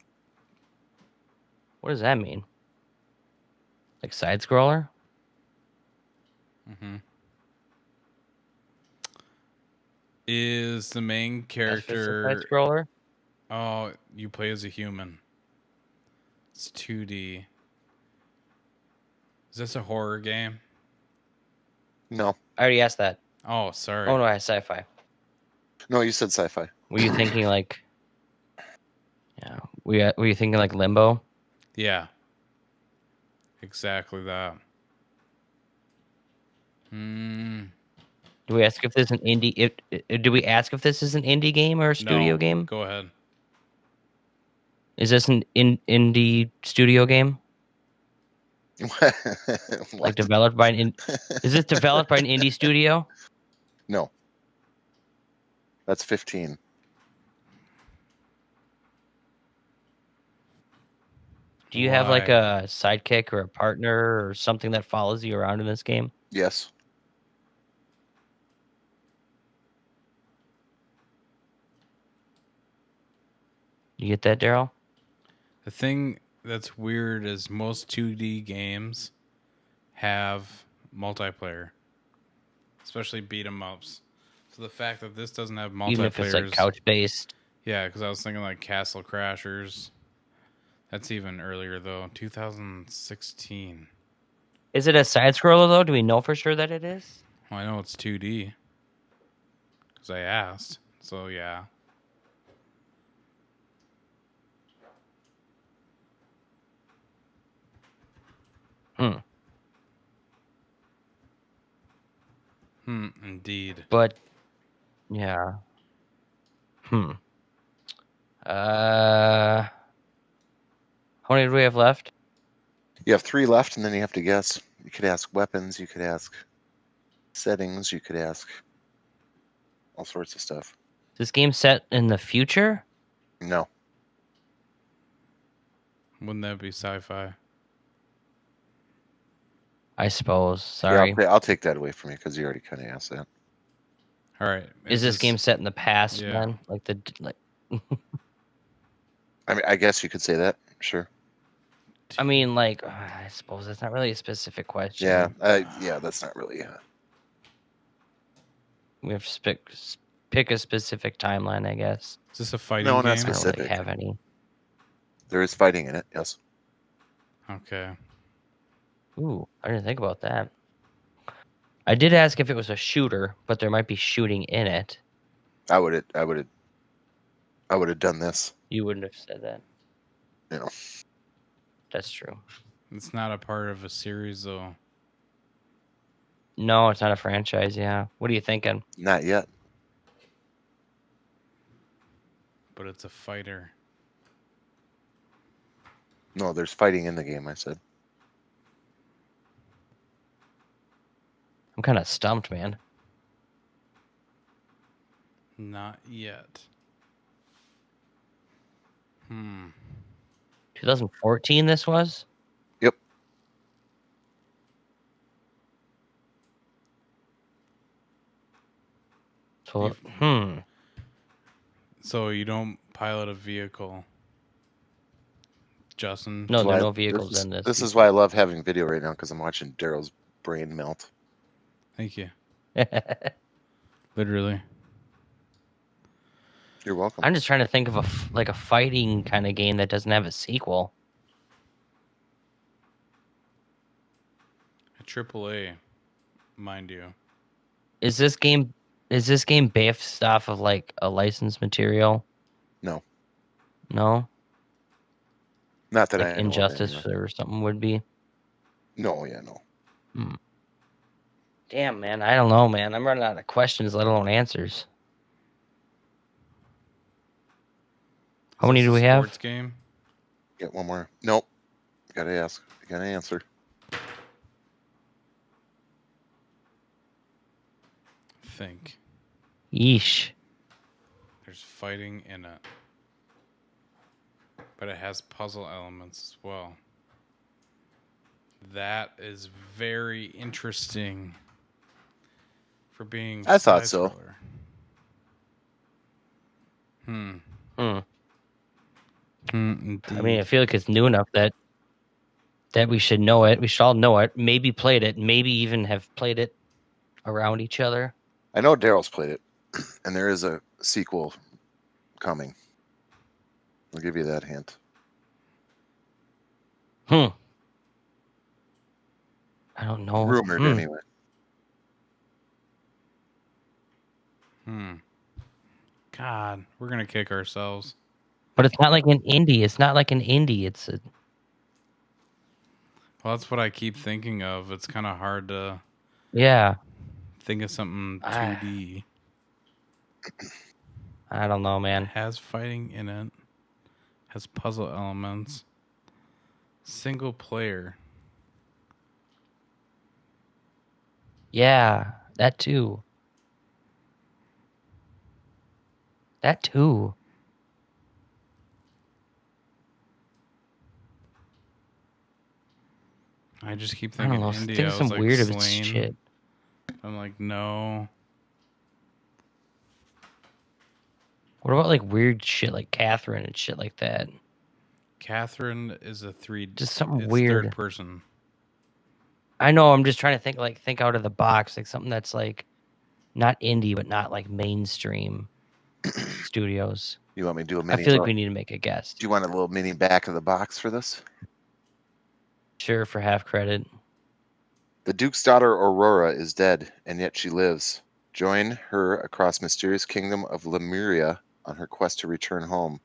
What does that mean? Like side scroller? Is the main That's just a character? side scroller? Oh, you play as a human. It's 2D. Is this a horror game? No. I already asked that. Oh, sorry. Oh no, I had sci-fi. No, you said sci-fi. Were you thinking like? Yeah. Were you thinking like Limbo? Yeah. Exactly that. Do we ask if this is an indie? Do we ask if this is an indie game or a studio No, game? Go ahead. Is this an indie studio game? Like developed by is this developed by an indie studio? No. That's 15. Do you have like Why? a sidekick or a partner or something that follows you around in this game? Yes. You get that, Daryl? The thing that's weird is most 2D games have multiplayer, especially beat 'em ups. So the fact that this doesn't have multiplayer, Even if it's like couch based. yeah, because I was thinking like Castle Crashers. That's even earlier though, 2016. Is it a side scroller though? Do we know for sure that it is? Well, I know it's 2D because I asked. So yeah. Indeed. But yeah. How many do we have left? You have 3 left, and then you have to guess. You could ask weapons. You could ask settings. You could ask all sorts of stuff. Is this game set in the future? No. Wouldn't that be sci-fi? I suppose. Yeah, Sorry. I'll take that away from you because you already kind of asked that. All right. Is this game set in the past, Yeah. man? Like I mean, I guess you could say that. Sure. I mean, like, I suppose that's not really a specific question. Yeah. Yeah, that's not really. We have to pick a specific timeline, I guess. Is this a fighting No, not game? I don't specific. really have any. There is fighting in it. Yes. Okay. Ooh, I didn't think about that. I did ask if it was a shooter, but there might be shooting in it. I would have done this. You wouldn't have said that. You know. That's true. It's not a part of a series, though. No, it's not a franchise. Yeah. What are you thinking? Not yet. But it's a fighter. No, there's fighting in the game. I said. I'm kind of stumped, man. Not yet. 2014. This was. Yep. So, So you don't pilot a vehicle, Justin? No, there Why- are no vehicles in this. This is why I love having video right now because I'm watching Daryl's brain melt. Thank you. Literally. You're welcome. I'm just trying to think of a fighting kind of game that doesn't have a sequel. A AAA, mind you. Is this game based off of like a licensed material? No. No? Not that Like I know of Injustice anyway. or something would be? No, yeah, no. Damn, man. I don't know, man. I'm running out of questions, let alone answers. How many do we have? Sports game. Get one more. Nope. Gotta ask. Gotta answer. Think. Yeesh. There's fighting in it. But it has puzzle elements as well. That is very interesting for being I thought so. side-scroller. I mean, Indeed. I feel like it's new enough that we should know it. We should all know it. Maybe played it. Maybe even have played it around each other. I know Daryl's played it, and there is a sequel coming. I'll give you that hint. I don't know. Rumored anyway. God, we're gonna kick ourselves. But it's not like an indie. It's not like an indie. It's a... Well, that's what I keep thinking of. It's kind of hard to think of something 2D. I don't know, man. Has fighting in it. Has puzzle elements. Single player. Yeah, that too. That too. I just keep I don't thinking know. India. Think of I some was like weird of slain. its shit. I'm like, no. What about like weird shit like Catherine and shit like that? Catherine is a Just something it's weird. third person. I know. I'm just trying to think out of the box, like something that's like not indie, but not like mainstream studios. You want me to do a I mini? feel like we need to make a guess. Do you want a little mini back of the box for this? Sure, for half credit. The Duke's daughter Aurora is dead, and yet she lives. Join her across mysterious kingdom of Lemuria on her quest to return home.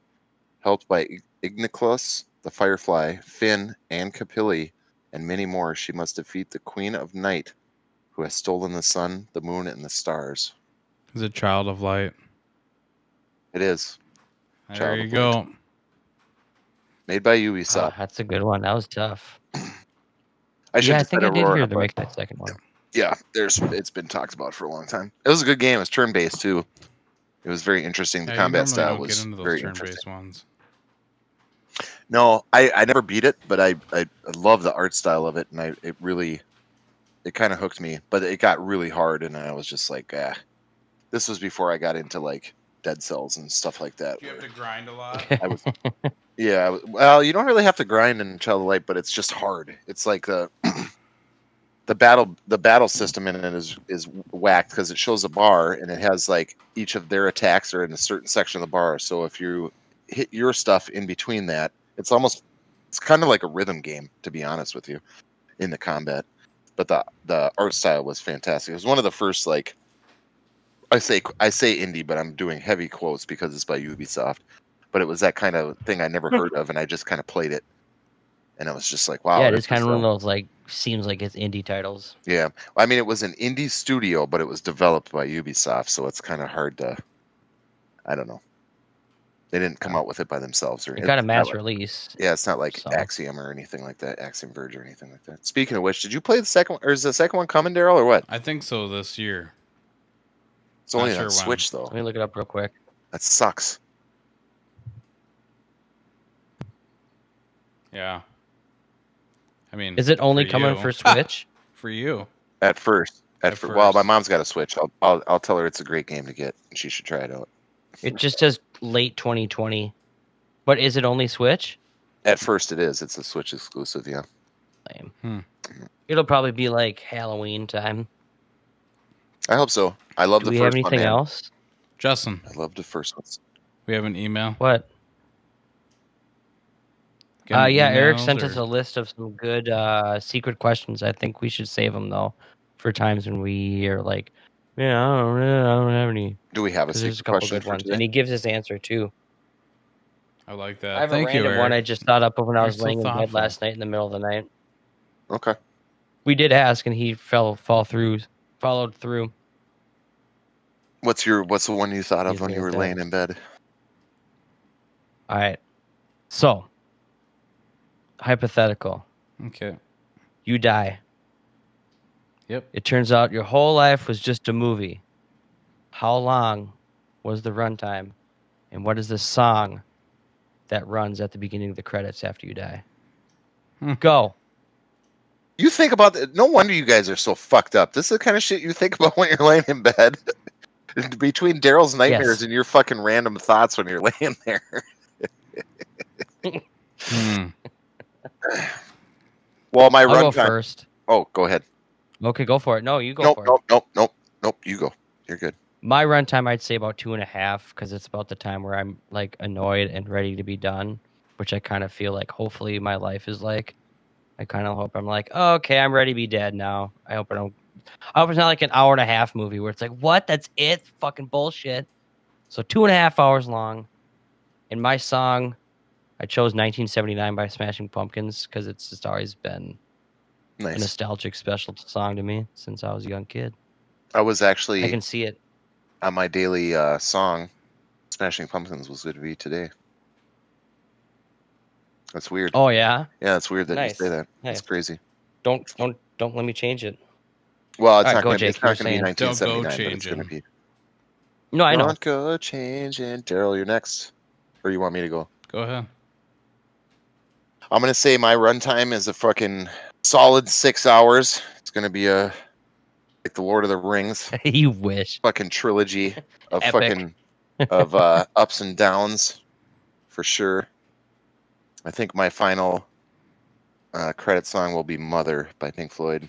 Helped by Igniclus, the Firefly, Finn, and Capilli, and many more, she must defeat the Queen of Night, who has stolen the sun, the moon, and the stars. Is it Child of Light? It is. There you go. Made by Ubisoft. That's a good one. That was tough. I should I have think said I did Aurora, hear they're but making that second one. yeah, it's been talked about for a long time. It was a good game. It was turn-based too. It was very interesting. The Yeah, you combat normally style don't get was into those very turn-based interesting. ones. No, I never beat it, but I love the art style of it, and it kind of hooked me. But it got really hard, and I was just like, This was before I got into like Dead Cells and stuff like that. Do you have to grind a lot? I was, yeah. Well, you don't really have to grind in Child of Light, but it's just hard. It's like the battle system in it is whacked because it shows a bar and it has like each of their attacks are in a certain section of the bar. So if you hit your stuff in between that, it's kind of like a rhythm game, to be honest with you, in the combat. But the art style was fantastic. It was one of the first, like, I say indie, but I'm doing heavy quotes because it's by Ubisoft. But it was that kind of thing I never heard of, and I just kind of played it, and I was just like, wow. Yeah, it is kind of one of those, like, seems like it's indie titles. Yeah, I mean, it was an indie studio, but it was developed by Ubisoft, so it's kind of hard to. I don't know. They didn't come out with it by themselves, or It got a it's not mass like- release. Yeah, it's not like So. Axiom or anything like that, Axiom Verge or anything like that. Speaking of which, did you play the second one, or is the second one coming, Daryl, or what? I think so this year. It's only Not sure on when. Switch though. Let me look it up real quick. That sucks. Yeah. I mean, Is it only for coming you. for Switch? For you. At first. At Well, my first. mom's got a Switch. I'll tell her it's a great game to get, and she should try it out. It just says late 2020. But is it only Switch? At first, it is. It's a Switch exclusive. Yeah. Lame. It'll probably be like Halloween time. I hope so. I love Do the we first have anything one, man. else? Justin, I love the first ones. we have an email. What? Got any Yeah, Eric emails, sent or- us a list of some good secret questions. I think we should save them though for times when we are like, yeah, I don't have any. Do we have a 'Cause there's a secret couple question good for ones, today? and he gives his answer too. I like that. I have Thank a you, random Eric. one I just thought up of when I You're was so laying in bed thoughtful. last night in the middle of the night. Okay. We did ask, and he followed through. What's the one you thought of He's when you gonna were tell laying us. in bed? All right. So, hypothetical. Okay. You die. Yep. It turns out your whole life was just a movie. How long was the runtime? And what is the song that runs at the beginning of the credits after you die? Go. You think about that. No wonder you guys are so fucked up. This is the kind of shit you think about when you're laying in bed. Between Daryl's nightmares Yes. and your fucking random thoughts when you're laying there. Well, my I'll go runtime. first. Oh, go ahead. Okay, go for it. No, you go for it. Nope. You go. You're good. My runtime, I'd say about 2.5, because it's about the time where I'm like annoyed and ready to be done, which I kind of feel like hopefully my life is like. I kind of hope I'm like, oh, okay, I'm ready to be dead now. I hope it's not like an 1.5 hour movie where it's like, what? That's it? Fucking bullshit. So 2.5 hours long. And my song, I chose 1979 by Smashing Pumpkins because it's just always been a Nice. nostalgic special song to me since I was a young kid. I was actually I can see it. on my daily song. Smashing Pumpkins was going to be today. That's weird. Oh yeah. Yeah, it's weird that Nice. you say that. Nice. That's crazy. Don't let me change it. Well, it's All right, not go, going to be. Jake, It's you not were going to be saying. Don't go 1979, but it's changing. going to be. No, I know. Don't go changing. Daryl, you're next. Or you want me to go? Go ahead. I'm going to say my runtime is a fucking solid 6 hours. It's going to be like the Lord of the Rings You wish. fucking trilogy of Epic. fucking of ups and downs for sure. I think my final credit song will be "Mother" by Pink Floyd.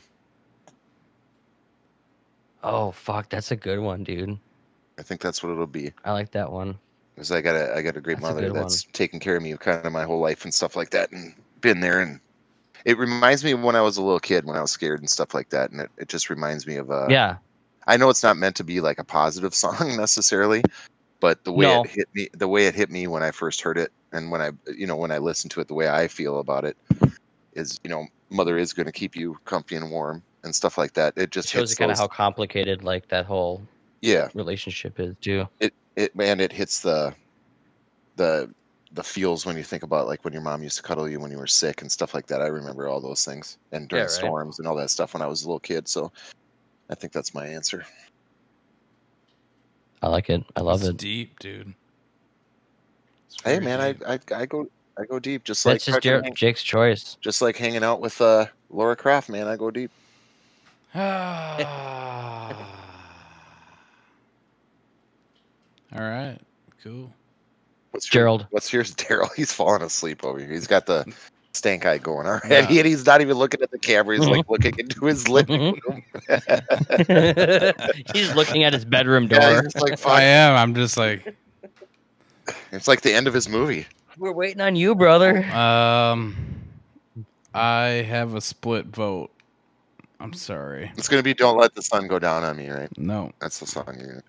Oh fuck, that's a good one, dude. I think that's what it'll be. I like that one. Because I got a great That's a mother good that's taken care of me kind of my whole life and stuff like that, and been there. And it reminds me of when I was a little kid, when I was scared and stuff like that. And it just reminds me of Yeah. I know it's not meant to be like a positive song necessarily, but the way No. it hit me when I first heard it, and when I listened to it, the way I feel about it is, mother is going to keep you comfy and warm and stuff like that. It just Shows hits you kind of those- how complicated like that whole yeah, relationship is too. it hits the the feels when you think about like when your mom used to cuddle you when you were sick and stuff like that. I remember all those things, and during Yeah, right. storms and all that stuff when I was a little kid. So I think that's my answer. I like it. I love It's it. deep, dude. It's Hey very man, deep. I go deep, just That's like just Jake's choice. just like hanging out with Laura Croft, man. I go deep. All right, cool. Gerald. What's yours, Daryl? He's falling asleep over here. He's got the stank eye going already, Yeah. and he's not even looking at the camera. He's like looking into his living room. He's looking at his bedroom Yeah, he's door. just like, I fuck. am. I'm just like, It's like the end of his movie. We're waiting on you, brother. I have a split vote. I'm sorry. It's gonna be "Don't Let the Sun Go Down on Me," right? No. That's the song.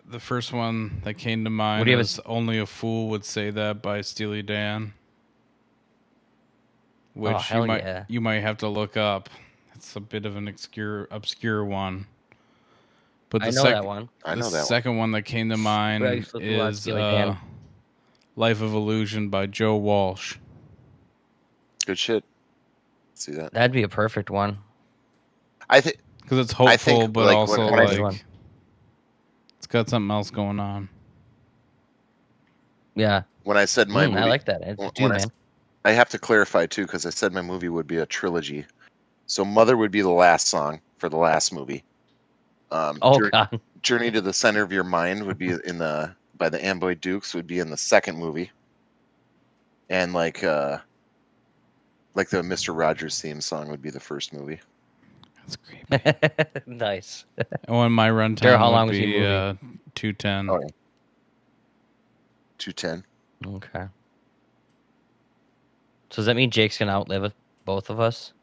The first one that came to mind do you have was "Only a Fool Would Say That" by Steely Dan, which hell yeah. you might have to look up. It's a bit of an obscure one. But I know that one. I know that one. second one that came to mind But I used to listen to a lot of is Steely Dan. "Life of Illusion" by Joe Walsh. Good shit. See that? That'd be a perfect one. I think Because it's hopeful, but like, also when I- like it's got something else going on. Yeah. when I said my movie, I like that. It's when too, I man. I have to clarify too because I said my movie would be a trilogy. So "Mother" would be the last song for the last movie. God. "Journey to the Center of Your Mind" would be by the Amboy Dukes would be in the second movie, and like the Mr. Rogers theme song would be the first movie. That's creepy. Nice. And my runtime Daryl, how long would was your be movie? 210. Oh, yeah. 210. Okay. So does that mean Jake's gonna outlive both of us,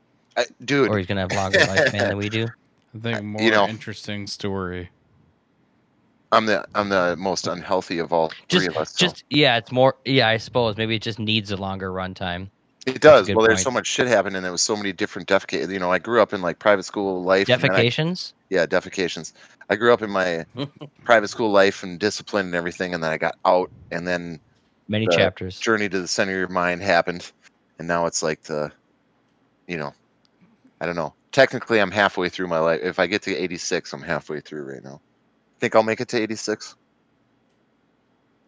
Dude, or he's gonna have longer lifespan than we do? I think more know- interesting story. I'm the most unhealthy of all three of us. So. It's more. Yeah, I suppose maybe it just needs a longer runtime. It does. good Well, there's point. so much shit happening, and there was so many different defecations. I grew up in like private school life. and then Defecations. defecations. I grew up in my private school life and discipline and everything, and then I got out, and then Many the chapters. Journey to the Center of Your Mind happened, and now it's like I don't know. Technically, I'm halfway through my life. If I get to 86, I'm halfway through right now. Think I'll make it to 86?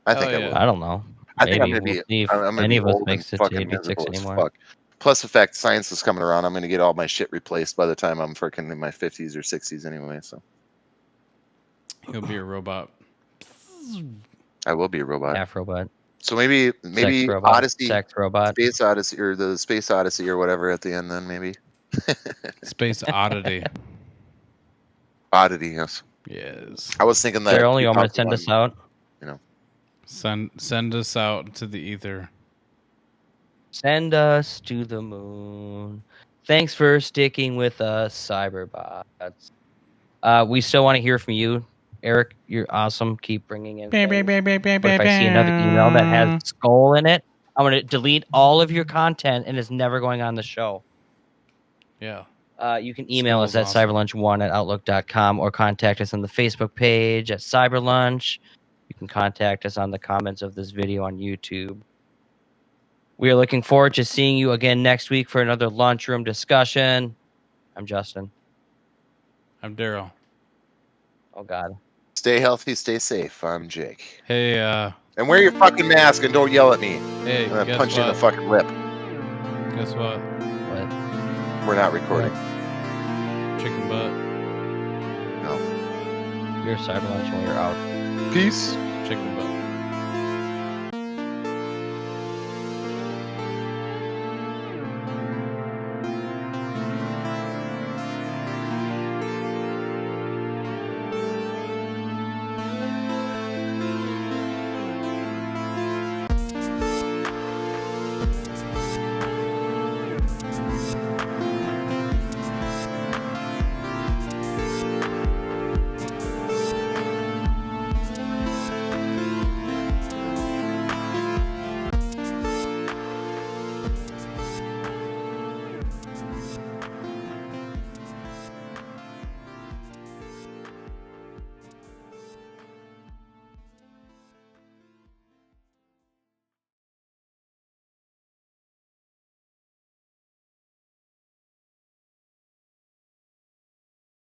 I think I will. I don't know. I think I'm Maybe. gonna be. We'll see if I'm gonna any be of us old and makes it to fucking 86 miserable as anymore. fuck. Plus the fact science is coming around, I'm gonna get all my shit replaced by the time I'm freaking in my 50s or 60s anyway. So He'll be a robot. I will be a robot. Half robot. So maybe Sex robot. Odyssey, Sex robot. Space Odyssey, or the Space Odyssey, or whatever at the end. Then maybe Space Oddity. Oddity. Yes, Yes. I was thinking that. Daryl, you want me to send us out? Send us out to the ether. Send us to the moon. Thanks for sticking with us, Cyberbots. We still want to hear from you, Eric. You're awesome. Keep bringing in things. But if I see another email that has skull in it, I'm going to delete all of your content, and it's never going on the show. Yeah. You can email us Skull's at awesome. cyberlunch1@outlook.com or contact us on the Facebook page at Cyberlunch. You can contact us on the comments of this video on YouTube. We are looking forward to seeing you again next week for another lunchroom discussion. I'm Justin. I'm Daryl. Oh, God. Stay healthy, stay safe. I'm Jake. Hey, And wear your fucking mask and don't yell at me. hey, I'm gonna guess punch you in the what? fucking lip. Guess what? What? We're not recording. Chicken butt. No. You're Cyberlunch when you're out. Peace. Chicken butt.